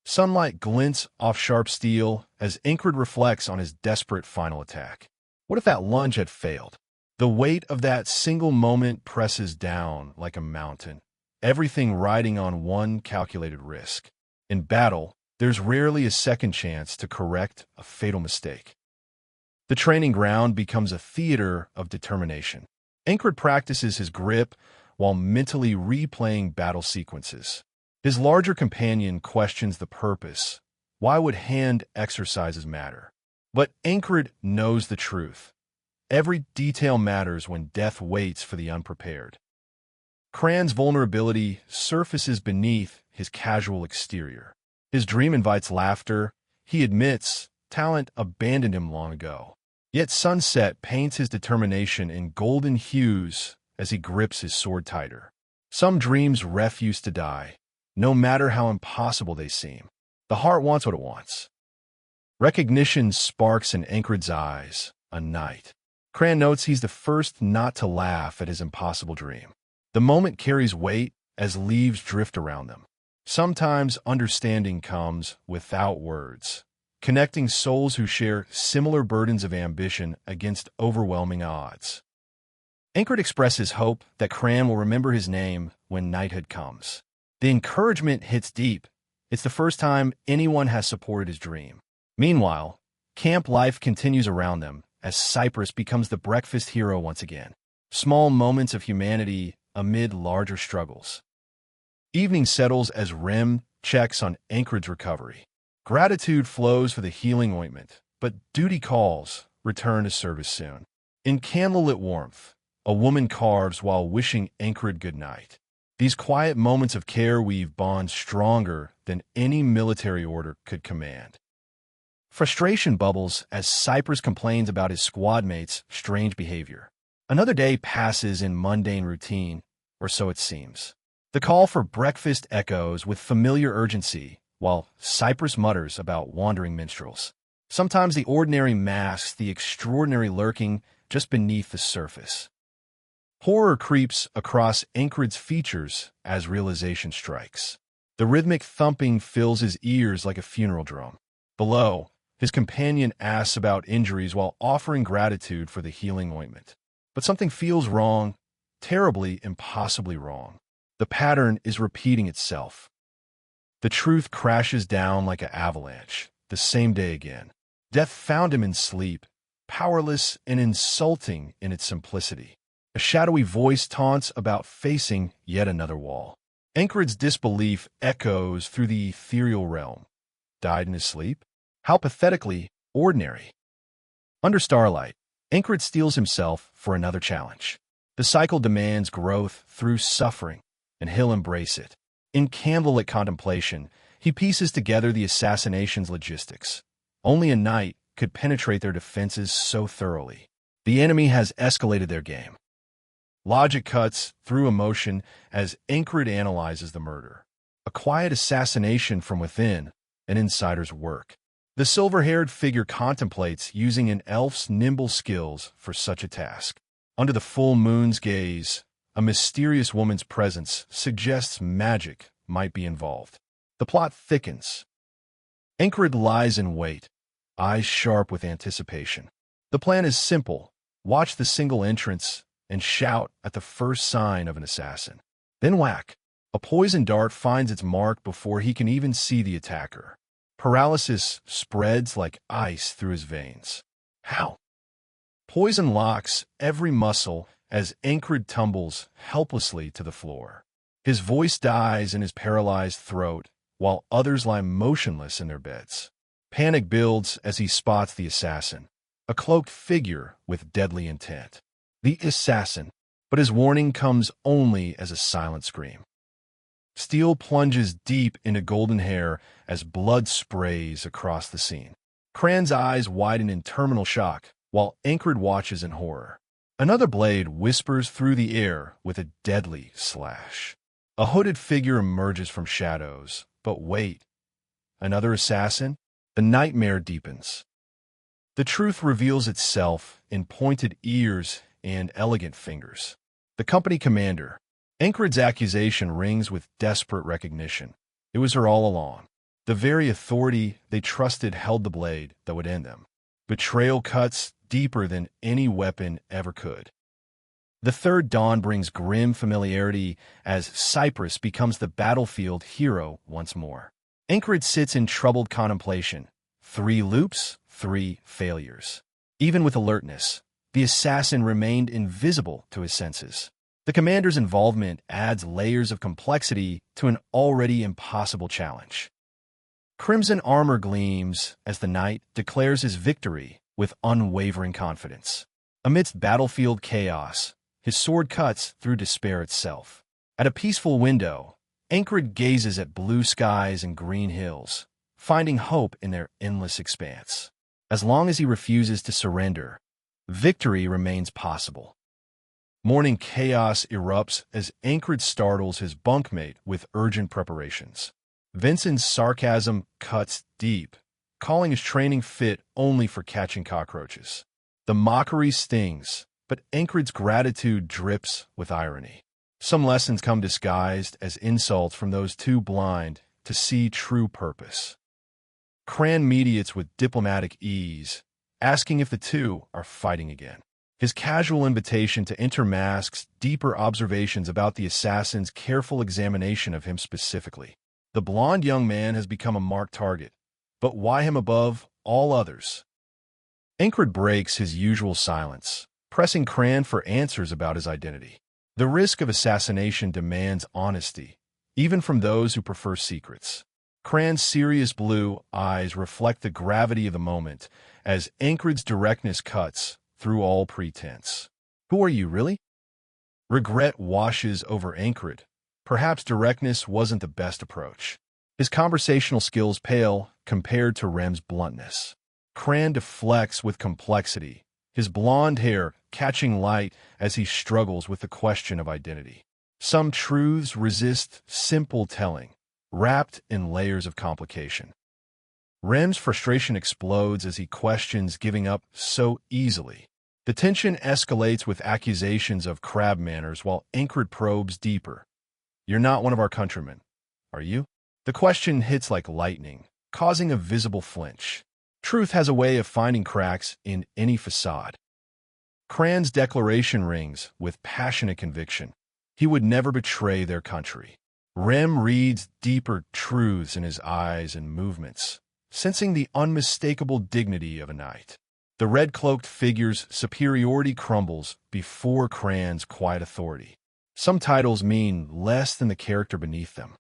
Sunlight glints off sharp steel as Enkrid reflects on his desperate final attack. What if that lunge had failed? The weight of that single moment presses down like a mountain, everything riding on one calculated risk. In battle, there's rarely a second chance to correct a fatal mistake. The training ground becomes a theater of determination. Enkrid practices his grip while mentally replaying battle sequences. His larger companion questions the purpose. Why would hand exercises matter? But Enkrid knows the truth. Every detail matters when death waits for the unprepared. Cran's vulnerability surfaces beneath his casual exterior. His dream invites laughter. He admits talent abandoned him long ago. Yet sunset paints his determination in golden hues as he grips his sword tighter. Some dreams refuse to die, no matter how impossible they seem. The heart wants what it wants. Recognition sparks in Enkrid's eyes, a knight. Cran notes he's the first not to laugh at his impossible dream. The moment carries weight as leaves drift around them. Sometimes understanding comes without words, connecting souls who share similar burdens of ambition against overwhelming odds. Enkrid expresses hope that Cran will remember his name when knighthood comes. The encouragement hits deep. It's the first time anyone has supported his dream. Meanwhile, camp life continues around them as Cyprus becomes the breakfast hero once again. Small moments of humanity amid larger struggles. Evening settles as Rem checks on Enkrid's recovery. Gratitude flows for the healing ointment, but duty calls, return to service soon. In candlelit warmth, a woman carves while wishing Enkrid good night. These quiet moments of care weave bonds stronger than any military order could command. Frustration bubbles as Cypress complains about his squad mates' strange behavior. Another day passes in mundane routine, or so it seems. The call for breakfast echoes with familiar urgency, while Cypress mutters about wandering minstrels. Sometimes the ordinary masks the extraordinary lurking just beneath the surface. Horror creeps across Enkrid's features as realization strikes. The rhythmic thumping fills his ears like a funeral drum. Below, his companion asks about injuries while offering gratitude for the healing ointment. But something feels wrong, terribly, impossibly wrong. The pattern is repeating itself. The truth crashes down like an avalanche, the same day again. Death found him in sleep, powerless and insulting in its simplicity. A shadowy voice taunts about facing yet another wall. Enkrid's disbelief echoes through the ethereal realm. Died in his sleep? How pathetically ordinary. Under starlight, Enkrid steels himself for another challenge. The cycle demands growth through suffering, and he'll embrace it. In candlelit contemplation, he pieces together the assassination's logistics. Only a night could penetrate their defenses so thoroughly. The enemy has escalated their game. Logic cuts through emotion as Enkrid analyzes the murder. A quiet assassination from within, an insider's work. The silver-haired figure contemplates using an elf's nimble skills for such a task. Under the full moon's gaze, a mysterious woman's presence suggests magic might be involved. The plot thickens. Enkrid lies in wait, eyes sharp with anticipation. The plan is simple. Watch the single entrance and shout at the first sign of an assassin. Then whack. A poison dart finds its mark before he can even see the attacker. Paralysis spreads like ice through his veins. How? Poison locks every muscle as Enkrid tumbles helplessly to the floor. His voice dies in his paralyzed throat, while others lie motionless in their beds. Panic builds as he spots the assassin, a cloaked figure with deadly intent. The assassin, but his warning comes only as a silent scream. Steel plunges deep into golden hair as blood sprays across the scene. Cran's eyes widen in terminal shock, while Enkrid watches in horror. Another blade whispers through the air with a deadly slash. A hooded figure emerges from shadows, but wait. Another assassin? The nightmare deepens. The truth reveals itself in pointed ears and elegant fingers. The company commander. Enkrid's accusation rings with desperate recognition. It was her all along. The very authority they trusted held the blade that would end them. Betrayal cuts deeper than any weapon ever could. The third dawn brings grim familiarity as Cyprus becomes the battlefield hero once more. Enkrid sits in troubled contemplation. 3 loops, 3 failures. Even with alertness, the assassin remained invisible to his senses. The commander's involvement adds layers of complexity to an already impossible challenge. Crimson armor gleams as the knight declares his victory with unwavering confidence. Amidst battlefield chaos, his sword cuts through despair itself. At a peaceful window, Enkrid gazes at blue skies and green hills, finding hope in their endless expanse. As long as he refuses to surrender, victory remains possible. Morning chaos erupts as Enkrid startles his bunkmate with urgent preparations. Vincent's sarcasm cuts deep, calling his training fit only for catching cockroaches. The mockery stings, but Enkrid's gratitude drips with irony. Some lessons come disguised as insults from those too blind to see true purpose. Cran mediates with diplomatic ease, asking if the two are fighting again. His casual invitation to enter masks deeper observations about the assassin's careful examination of him specifically. The blond young man has become a marked target, but why him above all others? Enkrid breaks his usual silence, pressing Cran for answers about his identity. The risk of assassination demands honesty, even from those who prefer secrets. Cran's serious blue eyes reflect the gravity of the moment as Enkrid's directness cuts through all pretense. Who are you, really? Regret washes over Enkrid. Perhaps directness wasn't the best approach. His conversational skills pale compared to Rem's bluntness. Cran deflects with complexity, his blonde hair catching light as he struggles with the question of identity. Some truths resist simple telling, wrapped in layers of complication. Rem's frustration explodes as he questions giving up so easily. The tension escalates with accusations of crab manners while Enkrid probes deeper. You're not one of our countrymen, are you? The question hits like lightning, causing a visible flinch. Truth has a way of finding cracks in any facade. Cran's declaration rings with passionate conviction. He would never betray their country. Rem reads deeper truths in his eyes and movements, sensing the unmistakable dignity of a knight. The red-cloaked figure's superiority crumbles before Cran's quiet authority. Some titles mean less than the character beneath them.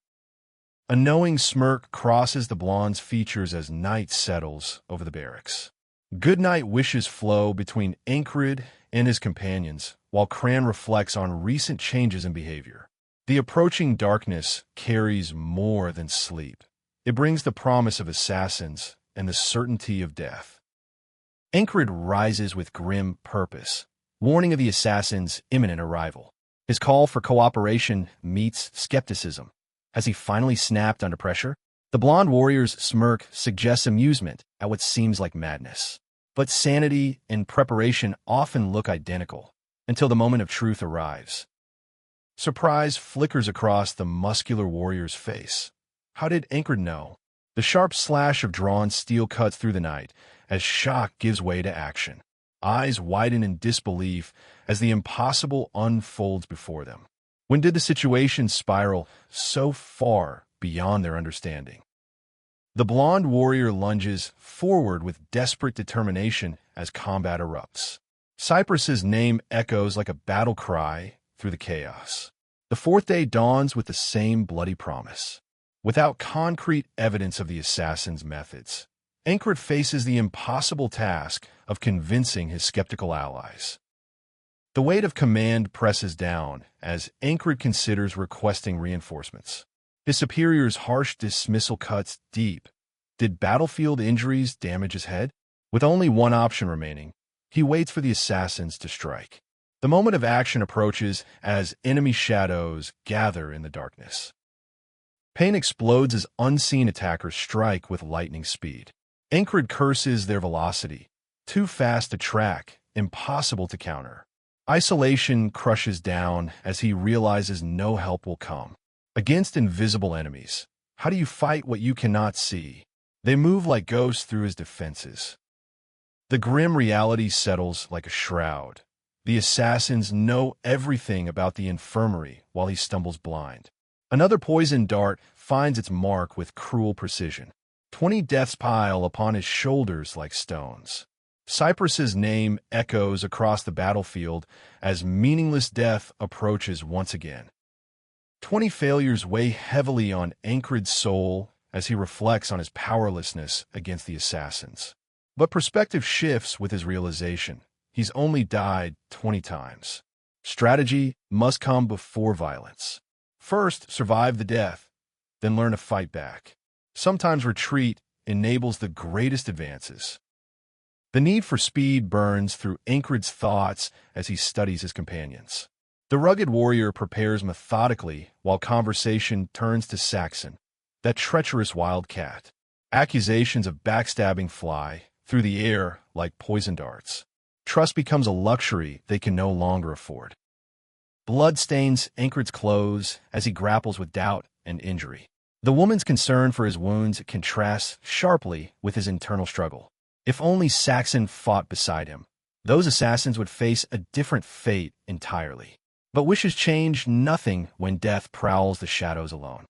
A knowing smirk crosses the blonde's features as night settles over the barracks. Goodnight wishes flow between Enkrid and his companions, while Cran reflects on recent changes in behavior. The approaching darkness carries more than sleep. It brings the promise of assassins and the certainty of death. Enkrid rises with grim purpose, warning of the assassin's imminent arrival. His call for cooperation meets skepticism. Has he finally snapped under pressure? The blonde warrior's smirk suggests amusement at what seems like madness. But sanity and preparation often look identical until the moment of truth arrives. Surprise flickers across the muscular warrior's face. How did Enkrid know? The sharp slash of drawn steel cuts through the night as shock gives way to action. Eyes widen in disbelief as the impossible unfolds before them. When did the situation spiral so far beyond their understanding? The blonde warrior lunges forward with desperate determination as combat erupts. Cypress's name echoes like a battle cry through the chaos. The fourth day dawns with the same bloody promise. Without concrete evidence of the assassin's methods, Enkrid faces the impossible task of convincing his skeptical allies. The weight of command presses down as Enkrid considers requesting reinforcements. His superior's harsh dismissal cuts deep. Did battlefield injuries damage his head? With only one option remaining, he waits for the assassins to strike. The moment of action approaches as enemy shadows gather in the darkness. Pain explodes as unseen attackers strike with lightning speed. Enkrid curses their velocity, too fast to track, impossible to counter. Isolation crushes down as he realizes no help will come. Against invisible enemies, how do you fight what you cannot see? They move like ghosts through his defenses. The grim reality settles like a shroud. The assassins know everything about the infirmary while he stumbles blind. Another poison dart finds its mark with cruel precision. 20 deaths pile upon his shoulders like stones. Cypress's name echoes across the battlefield as meaningless death approaches once again. 20 failures weigh heavily on Enkrid's soul as he reflects on his powerlessness against the assassins. But perspective shifts with his realization. He's only died 20 times. Strategy must come before violence. First, survive the death, then learn to fight back. Sometimes retreat enables the greatest advances. The need for speed burns through Enkrid's thoughts as he studies his companions. The rugged warrior prepares methodically while conversation turns to Saxon, that treacherous wildcat. Accusations of backstabbing fly through the air like poison darts. Trust becomes a luxury they can no longer afford. Blood stains Enkrid's clothes as he grapples with doubt and injury. The woman's concern for his wounds contrasts sharply with his internal struggle. If only Saxon fought beside him, those assassins would face a different fate entirely. But wishes change nothing when death prowls the shadows alone.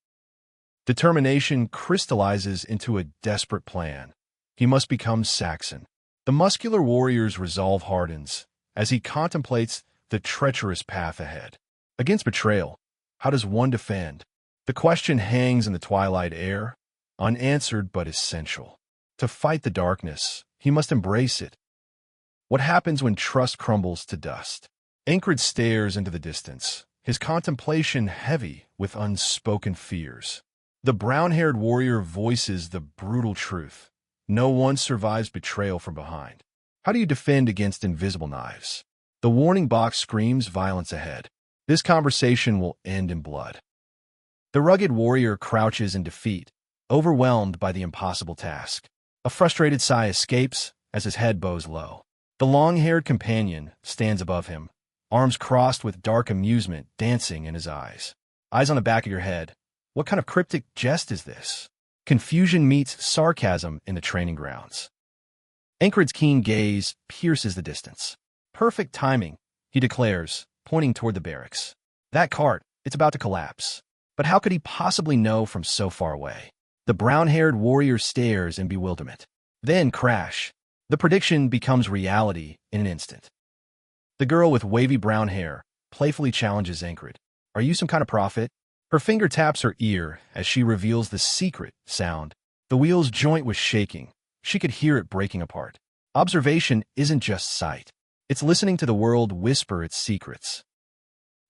Determination crystallizes into a desperate plan. He must become Saxon. The muscular warrior's resolve hardens as he contemplates the treacherous path ahead. Against betrayal, how does one defend? The question hangs in the twilight air, unanswered but essential. To fight the darkness, he must embrace it. What happens when trust crumbles to dust? Enkrid stares into the distance, his contemplation heavy with unspoken fears. The brown-haired warrior voices the brutal truth. No one survives betrayal from behind. How do you defend against invisible knives? The warning box screams violence ahead. This conversation will end in blood. The rugged warrior crouches in defeat, overwhelmed by the impossible task. A frustrated sigh escapes as his head bows low. The long-haired companion stands above him, arms crossed with dark amusement dancing in his eyes. Eyes on the back of your head. What kind of cryptic jest is this? Confusion meets sarcasm in the training grounds. Enkrid's keen gaze pierces the distance. Perfect timing, he declares, pointing toward the barracks. That cart, it's about to collapse. But how could he possibly know from so far away? The brown-haired warrior stares in bewilderment. Then crash. The prediction becomes reality in an instant. The girl with wavy brown hair playfully challenges Enkrid. Are you some kind of prophet? Her finger taps her ear as she reveals the secret sound. The wheel's joint was shaking. She could hear it breaking apart. Observation isn't just sight. It's listening to the world whisper its secrets.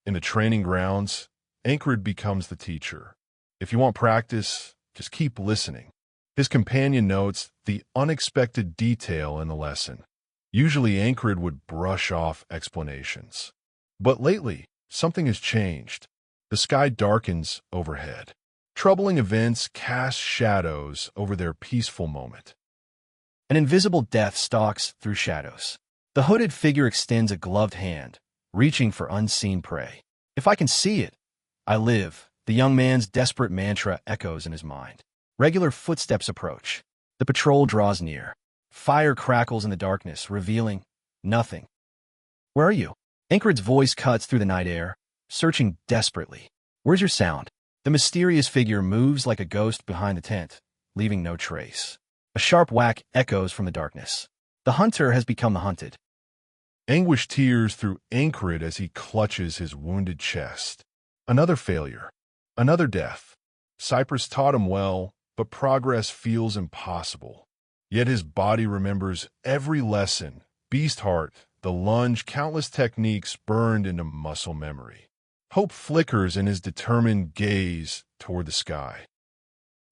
In the training grounds, Enkrid becomes the teacher. If you want practice, just keep listening. His companion notes the unexpected detail in the lesson. Usually Enkrid would brush off explanations. But lately, something has changed. The sky darkens overhead. Troubling events cast shadows over their peaceful moment. An invisible death stalks through shadows. The hooded figure extends a gloved hand, reaching for unseen prey. If I can see it, I live. The young man's desperate mantra echoes in his mind. Regular footsteps approach. The patrol draws near. Fire crackles in the darkness, revealing nothing. Where are you? Enkrid's voice cuts through the night air, searching desperately. Where's your sound? The mysterious figure moves like a ghost behind the tent, leaving no trace. A sharp whack echoes from the darkness. The hunter has become the hunted. Anguish tears through Enkrid as he clutches his wounded chest. Another failure. Another death. Cypress taught him well, but progress feels impossible. Yet his body remembers every lesson. Beast heart, the lunge, countless techniques burned into muscle memory. Hope flickers in his determined gaze toward the sky.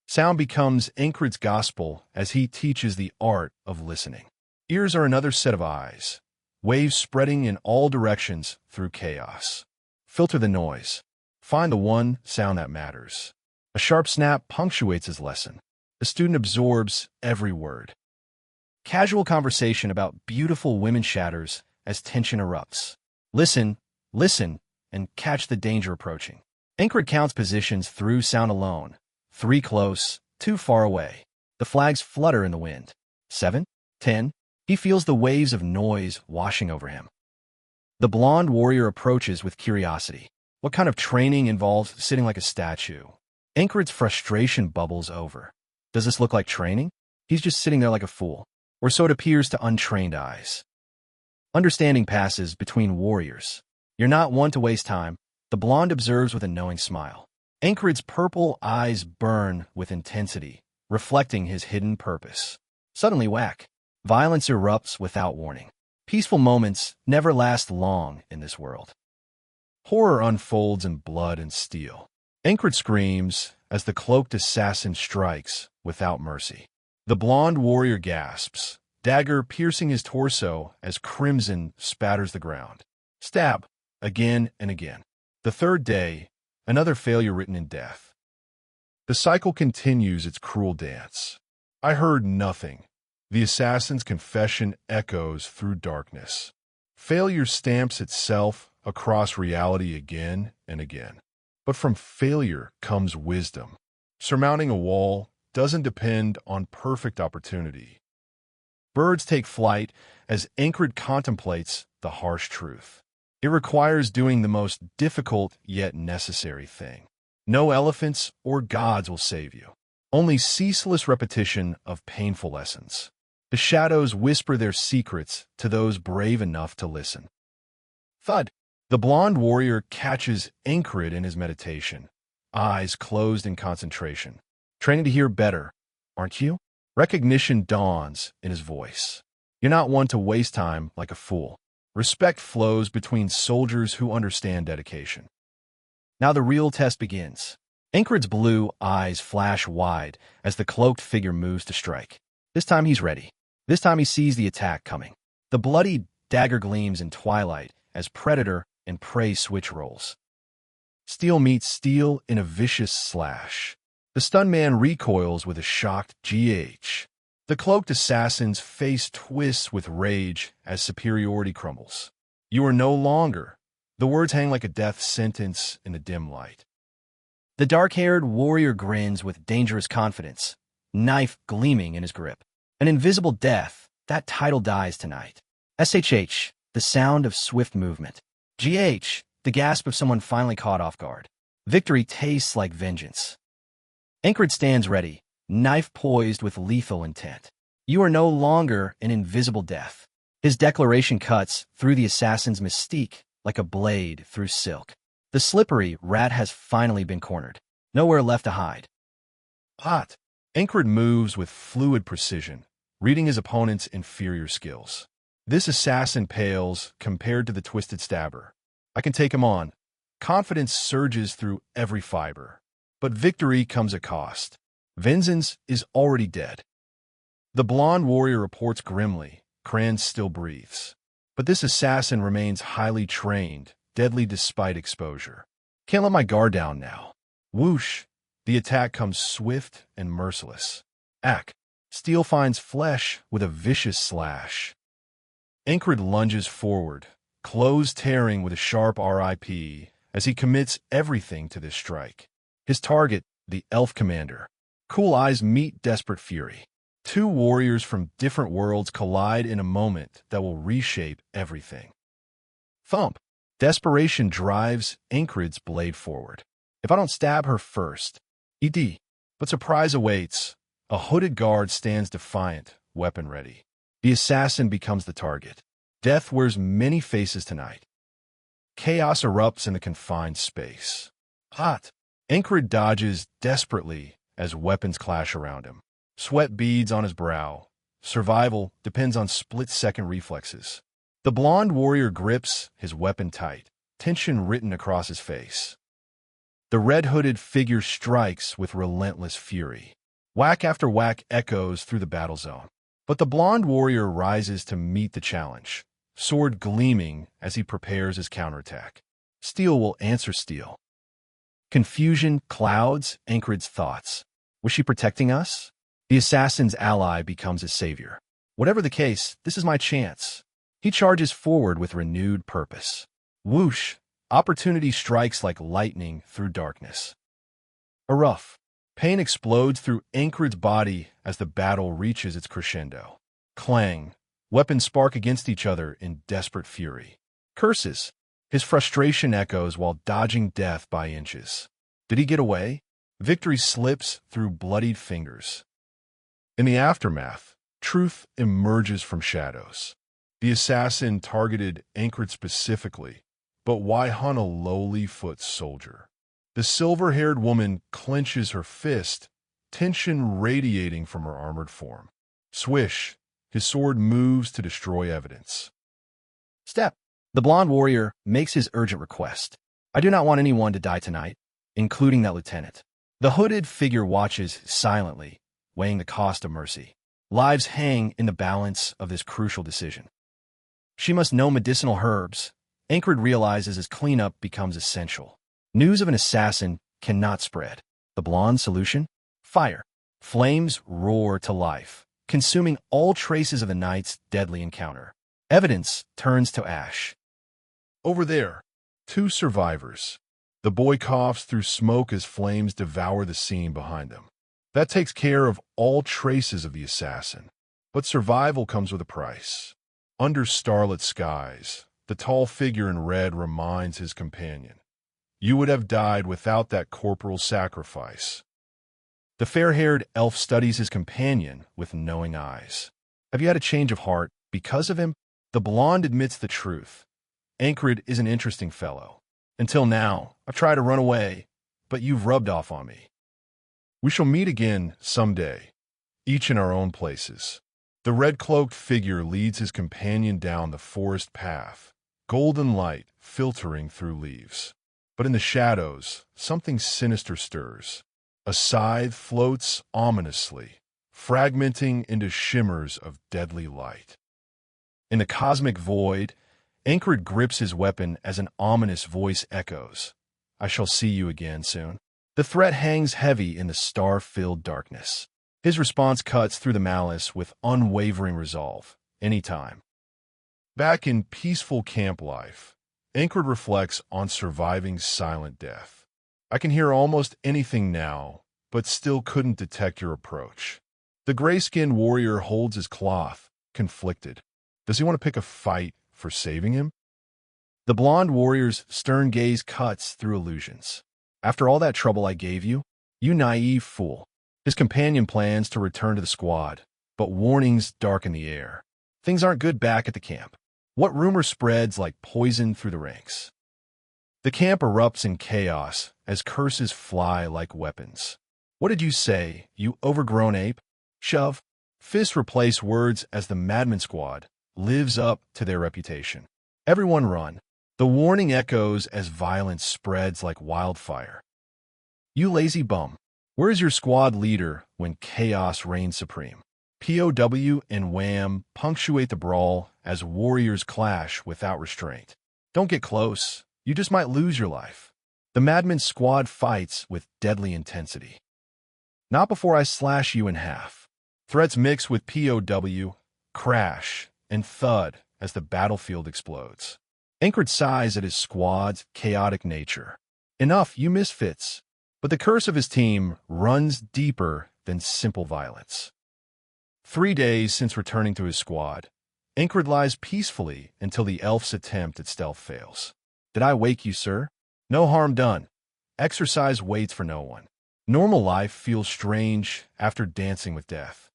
Sound becomes Enkrid's gospel as he teaches the art of listening. Ears are another set of eyes, waves spreading in all directions through chaos. Filter the noise. Find the one sound that matters. A sharp snap punctuates his lesson. The student absorbs every word. Casual conversation about beautiful women shatters as tension erupts. Listen, and catch the danger approaching. Enkrid counts positions through sound alone. 3 close, 2 far away. The flags flutter in the wind. 7, 10. He feels the waves of noise washing over him. The blonde warrior approaches with curiosity. What kind of training involves sitting like a statue? Enkrid's frustration bubbles over. Does this look like training? He's just sitting there like a fool. Or so it appears to untrained eyes. Understanding passes between warriors. You're not one to waste time, the blonde observes with a knowing smile. Enkrid's purple eyes burn with intensity, reflecting his hidden purpose. Suddenly whack. Violence erupts without warning. Peaceful moments never last long in this world. Horror unfolds in blood and steel. Enkrid screams as the cloaked assassin strikes without mercy. The blonde warrior gasps, dagger piercing his torso as crimson spatters the ground. Stab, again and again. The third day, another failure written in death. The cycle continues its cruel dance. I heard nothing. The assassin's confession echoes through darkness. Failure stamps itself across reality again and again. But from failure comes wisdom. Surmounting a wall doesn't depend on perfect opportunity. Birds take flight as Enkrid contemplates the harsh truth. It requires doing the most difficult yet necessary thing. No elephants or gods will save you. Only ceaseless repetition of painful lessons. The shadows whisper their secrets to those brave enough to listen. Thud. The blonde warrior catches Enkrid in his meditation, eyes closed in concentration. Training to hear better, aren't you? Recognition dawns in his voice. You're not one to waste time like a fool. Respect flows between soldiers who understand dedication. Now the real test begins. Enkrid's blue eyes flash wide as the cloaked figure moves to strike. This time he's ready. This time he sees the attack coming. The bloody dagger gleams in twilight as predator and prey switch roles. Steel meets steel in a vicious slash. The stunned man recoils with a shocked GH. The cloaked assassin's face twists with rage as superiority crumbles. You are no longer. The words hang like a death sentence in the dim light. The dark-haired warrior grins with dangerous confidence, knife gleaming in his grip. An invisible death, that title dies tonight. SHH, the sound of swift movement. GH, the gasp of someone finally caught off guard. Victory tastes like vengeance. Enkrid stands ready, knife poised with lethal intent. You are no longer an invisible death. His declaration cuts through the assassin's mystique like a blade through silk. The slippery rat has finally been cornered. Nowhere left to hide. Hot. Enkrid moves with fluid precision, reading his opponent's inferior skills. This assassin pales compared to the twisted stabber. I can take him on. Confidence surges through every fiber. But victory comes at cost. Vengeance is already dead. The blonde warrior reports grimly. Kran still breathes. But this assassin remains highly trained, deadly despite exposure. Can't let my guard down now. Whoosh! The attack comes swift and merciless. Ack! Steel finds flesh with a vicious slash. Enkrid lunges forward, clothes tearing with a sharp RIP, as he commits everything to this strike. His target, the elf commander. Cool eyes meet desperate fury. Two warriors from different worlds collide in a moment that will reshape everything. Thump! Desperation drives Enkrid's blade forward. If I don't stab her first, ED. But surprise awaits. A hooded guard stands defiant, weapon ready. The assassin becomes the target. Death wears many faces tonight. Chaos erupts in the confined space. Hot! Enkrid dodges desperately as weapons clash around him. Sweat beads on his brow. Survival depends on split-second reflexes. The blonde warrior grips his weapon tight, tension written across his face. The red-hooded figure strikes with relentless fury. Whack after whack echoes through the battle zone. But the blonde warrior rises to meet the challenge, sword gleaming as he prepares his counterattack. Steel will answer steel. Confusion clouds Enkrid's thoughts. Was she protecting us? The assassin's ally becomes his savior. Whatever the case, this is my chance. He charges forward with renewed purpose. Whoosh! Opportunity strikes like lightning through darkness. Erupt! Pain explodes through Enkrid's body as the battle reaches its crescendo. Clang! Weapons spark against each other in desperate fury. Curses! His frustration echoes while dodging death by inches. Did he get away? Victory slips through bloodied fingers. In the aftermath, truth emerges from shadows. The assassin targeted Enkrid specifically, but why hunt a lowly foot soldier? The silver-haired woman clenches her fist, tension radiating from her armored form. Swish! His sword moves to destroy evidence. Step! The blonde warrior makes his urgent request. I do not want anyone to die tonight, including that lieutenant. The hooded figure watches silently, weighing the cost of mercy. Lives hang in the balance of this crucial decision. She must know medicinal herbs. Enkrid realizes his cleanup becomes essential. News of an assassin cannot spread. The blonde solution? Fire. Flames roar to life, consuming all traces of the night's deadly encounter. Evidence turns to ash. Over there, two survivors. The boy coughs through smoke as flames devour the scene behind them. That takes care of all traces of the assassin. But survival comes with a price. Under starlit skies, the tall figure in red reminds his companion. You would have died without that corporal sacrifice. The fair-haired elf studies his companion with knowing eyes. Have you had a change of heart because of him? The blonde admits the truth. Enkrid is an interesting fellow. Until now, I've tried to run away, but you've rubbed off on me. We shall meet again someday, each in our own places. The red-cloaked figure leads his companion down the forest path, golden light filtering through leaves. But in the shadows, something sinister stirs. A scythe floats ominously, fragmenting into shimmers of deadly light. In the cosmic void, Enkrid grips his weapon as an ominous voice echoes. I shall see you again soon. The threat hangs heavy in the star-filled darkness. His response cuts through the malice with unwavering resolve, anytime. Back in peaceful camp life, Enkrid reflects on surviving silent death. I can hear almost anything now, but still couldn't detect your approach. The gray-skinned warrior holds his cloth, conflicted. Does he want to pick a fight for saving him? The blonde warrior's stern gaze cuts through illusions. After all that trouble I gave you, you naive fool. His companion plans to return to the squad, but warnings darken the air. Things aren't good back at the camp. What rumor spreads like poison through the ranks? The camp erupts in chaos as curses fly like weapons. What did you say, you overgrown ape? Shove. Fists replace words as the Madman Squad lives up to their reputation. Everyone run. The warning echoes as violence spreads like wildfire. You lazy bum. Where is your squad leader when chaos reigns supreme? POW and Wham punctuate the brawl as warriors clash without restraint. Don't get close. You just might lose your life. The Madman Squad fights with deadly intensity. Not before I slash you in half. Threats mix with POW, crash, and thud as the battlefield explodes. Enkrid sighs at his squad's chaotic nature. Enough, you misfits. But the curse of his team runs deeper than simple violence. 3 days since returning to his squad, Enkrid lies peacefully until the elf's attempt at stealth fails. Did I wake you, sir? No harm done. Exercise waits for no one. Normal life feels strange after dancing with death.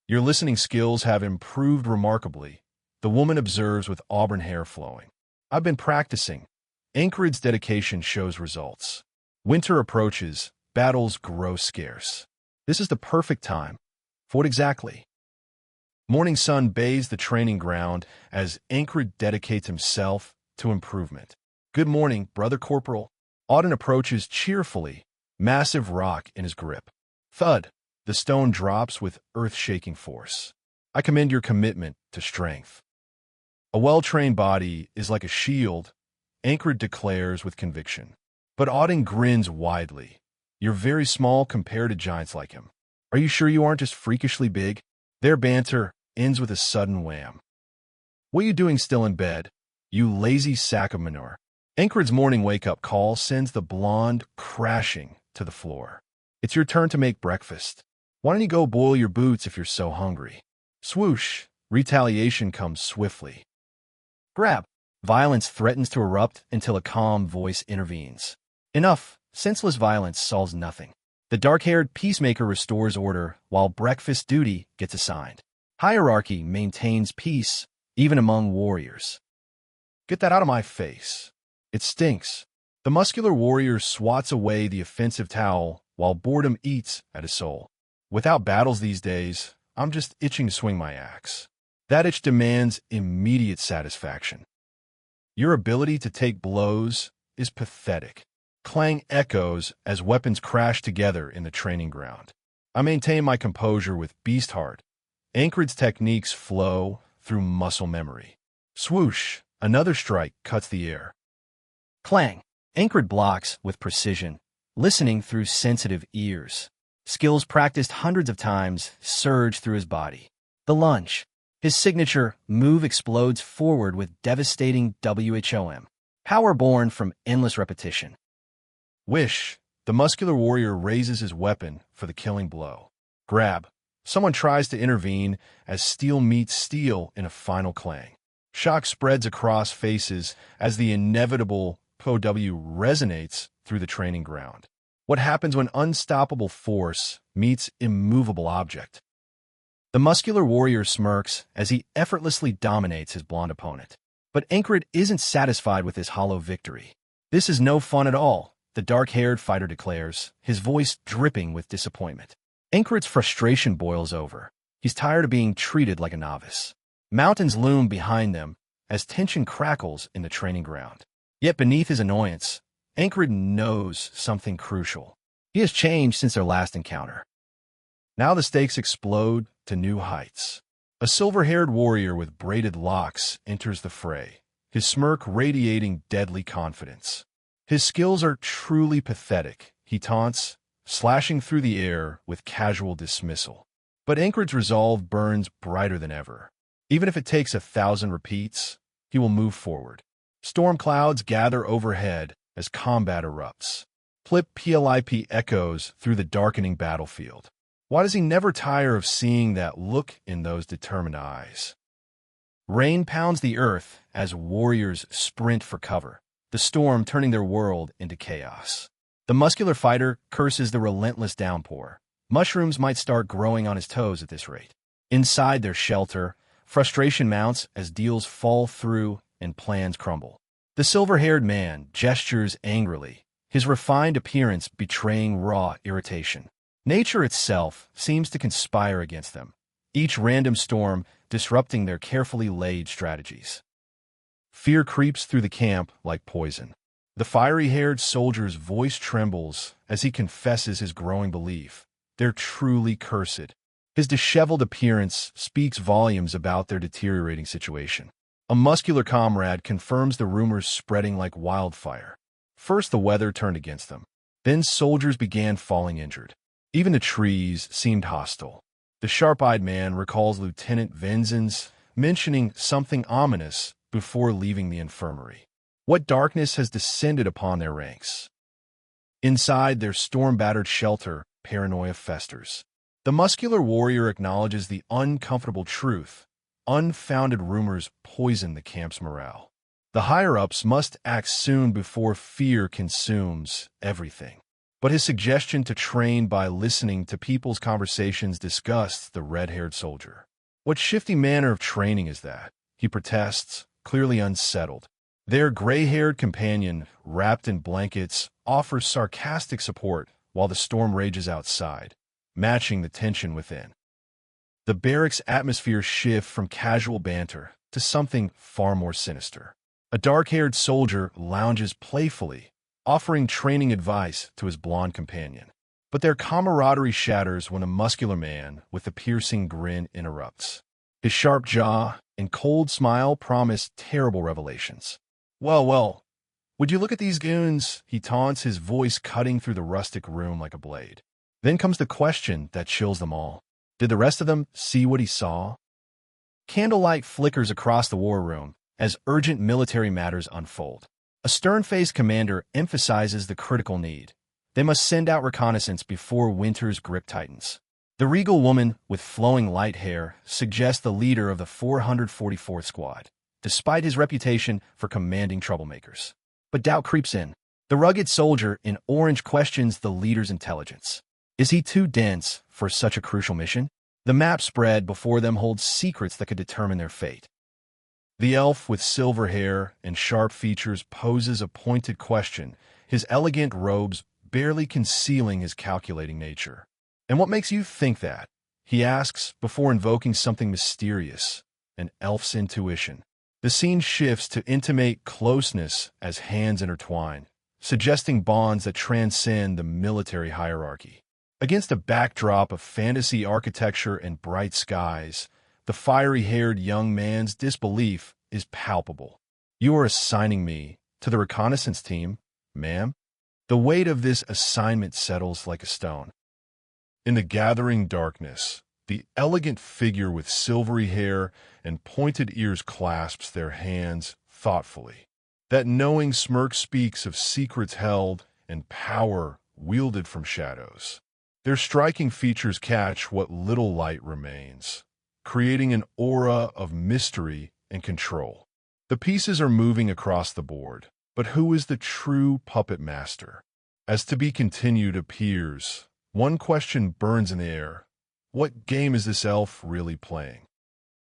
Your listening skills have improved remarkably, the woman observes with auburn hair flowing. I've been practicing. Enkrid's dedication shows results. Winter approaches, battles grow scarce. This is the perfect time. For what exactly? Morning sun bathes the training ground as Enkrid dedicates himself to improvement. Good morning, Brother Corporal. Auden approaches cheerfully, massive rock in his grip. Thud. The stone drops with earth-shaking force. I commend your commitment to strength. A well-trained body is like a shield, Enkrid declares with conviction. But Auden grins widely. You're very small compared to giants like him. Are you sure you aren't just freakishly big? Their banter ends with a sudden wham. What are you doing still in bed, you lazy sack of manure? Enkrid's morning wake-up call sends the blonde crashing to the floor. It's your turn to make breakfast. Why don't you go boil your boots if you're so hungry? Swoosh. Retaliation comes swiftly. Grab. Violence threatens to erupt until a calm voice intervenes. Enough. Senseless violence solves nothing. The dark-haired peacemaker restores order while breakfast duty gets assigned. Hierarchy maintains peace even among warriors. Get that out of my face. It stinks. The muscular warrior swats away the offensive towel while boredom eats at his soul. Without battles these days, I'm just itching to swing my axe. That itch demands immediate satisfaction. Your ability to take blows is pathetic. Clang echoes as weapons crash together in the training ground. I maintain my composure with beast heart. Enkrid's techniques flow through muscle memory. Swoosh, another strike cuts the air. Clang. Enkrid blocks with precision, listening through sensitive ears. Skills practiced hundreds of times surge through his body. The lunge. His signature move explodes forward with devastating WHOM. Power born from endless repetition. Wish. The muscular warrior raises his weapon for the killing blow. Grab. Someone tries to intervene as steel meets steel in a final clang. Shock spreads across faces as the inevitable POW resonates through the training ground. What happens when unstoppable force meets immovable object? The muscular warrior smirks as he effortlessly dominates his blonde opponent. But Enkrid isn't satisfied with his hollow victory. This is no fun at all, the dark-haired fighter declares, his voice dripping with disappointment. Enkrid's frustration boils over. He's tired of being treated like a novice. Mountains loom behind them as tension crackles in the training ground. Yet beneath his annoyance, Enkrid knows something crucial. He has changed since their last encounter. Now the stakes explode to new heights. A silver-haired warrior with braided locks enters the fray, his smirk radiating deadly confidence. His skills are truly pathetic, he taunts, slashing through the air with casual dismissal. But Enkrid's resolve burns brighter than ever. Even if it takes 1,000 repeats, he will move forward. Storm clouds gather overhead as combat erupts. Plip plip echoes through the darkening battlefield. Why does he never tire of seeing that look in those determined eyes? Rain pounds the earth as warriors sprint for cover, the storm turning their world into chaos. The muscular fighter curses the relentless downpour. Mushrooms might start growing on his toes at this rate. Inside their shelter, frustration mounts as deals fall through and plans crumble. The silver-haired man gestures angrily, his refined appearance betraying raw irritation. Nature itself seems to conspire against them, each random storm disrupting their carefully laid strategies. Fear creeps through the camp like poison. The fiery-haired soldier's voice trembles as he confesses his growing belief. They're truly cursed. His disheveled appearance speaks volumes about their deteriorating situation. A muscular comrade confirms the rumors spreading like wildfire. First the weather turned against them. Then soldiers began falling injured. Even the trees seemed hostile. The sharp-eyed man recalls Lieutenant Venzen's mentioning something ominous before leaving the infirmary. What darkness has descended upon their ranks? Inside their storm-battered shelter, paranoia festers. The muscular warrior acknowledges the uncomfortable truth. Unfounded rumors poison the camp's morale. The higher-ups must act soon before fear consumes everything. But his suggestion to train by listening to people's conversations disgusts the red-haired soldier. What shifty manner of training is that? He protests, clearly unsettled. Their gray-haired companion, wrapped in blankets, offers sarcastic support while the storm rages outside, matching the tension within. The barracks atmosphere shifts from casual banter to something far more sinister. A dark-haired soldier lounges playfully, offering training advice to his blonde companion. But their camaraderie shatters when a muscular man with a piercing grin interrupts. His sharp jaw and cold smile promise terrible revelations. Well, would you look at these goons? He taunts, his voice cutting through the rustic room like a blade. Then comes the question that chills them all. Did the rest of them see what he saw? Candlelight flickers across the war room as urgent military matters unfold. A stern-faced commander emphasizes the critical need. They must send out reconnaissance before winter's grip tightens. The regal woman with flowing light hair suggests the leader of the 444th Squad, despite his reputation for commanding troublemakers. But doubt creeps in. The rugged soldier in orange questions the leader's intelligence. Is he too dense for such a crucial mission? The map spread before them holds secrets that could determine their fate. The elf with silver hair and sharp features poses a pointed question, his elegant robes barely concealing his calculating nature. And what makes you think that? He asks before invoking something mysterious, an elf's intuition. The scene shifts to intimate closeness as hands intertwine, suggesting bonds that transcend the military hierarchy. Against a backdrop of fantasy architecture and bright skies, the fiery-haired young man's disbelief is palpable. You are assigning me to the reconnaissance team, ma'am? The weight of this assignment settles like a stone. In the gathering darkness, the elegant figure with silvery hair and pointed ears clasps their hands thoughtfully. That knowing smirk speaks of secrets held and power wielded from shadows. Their striking features catch what little light remains, creating an aura of mystery and control. The pieces are moving across the board, but who is the true puppet master? As to be continued appears, one question burns in the air. What game is this elf really playing?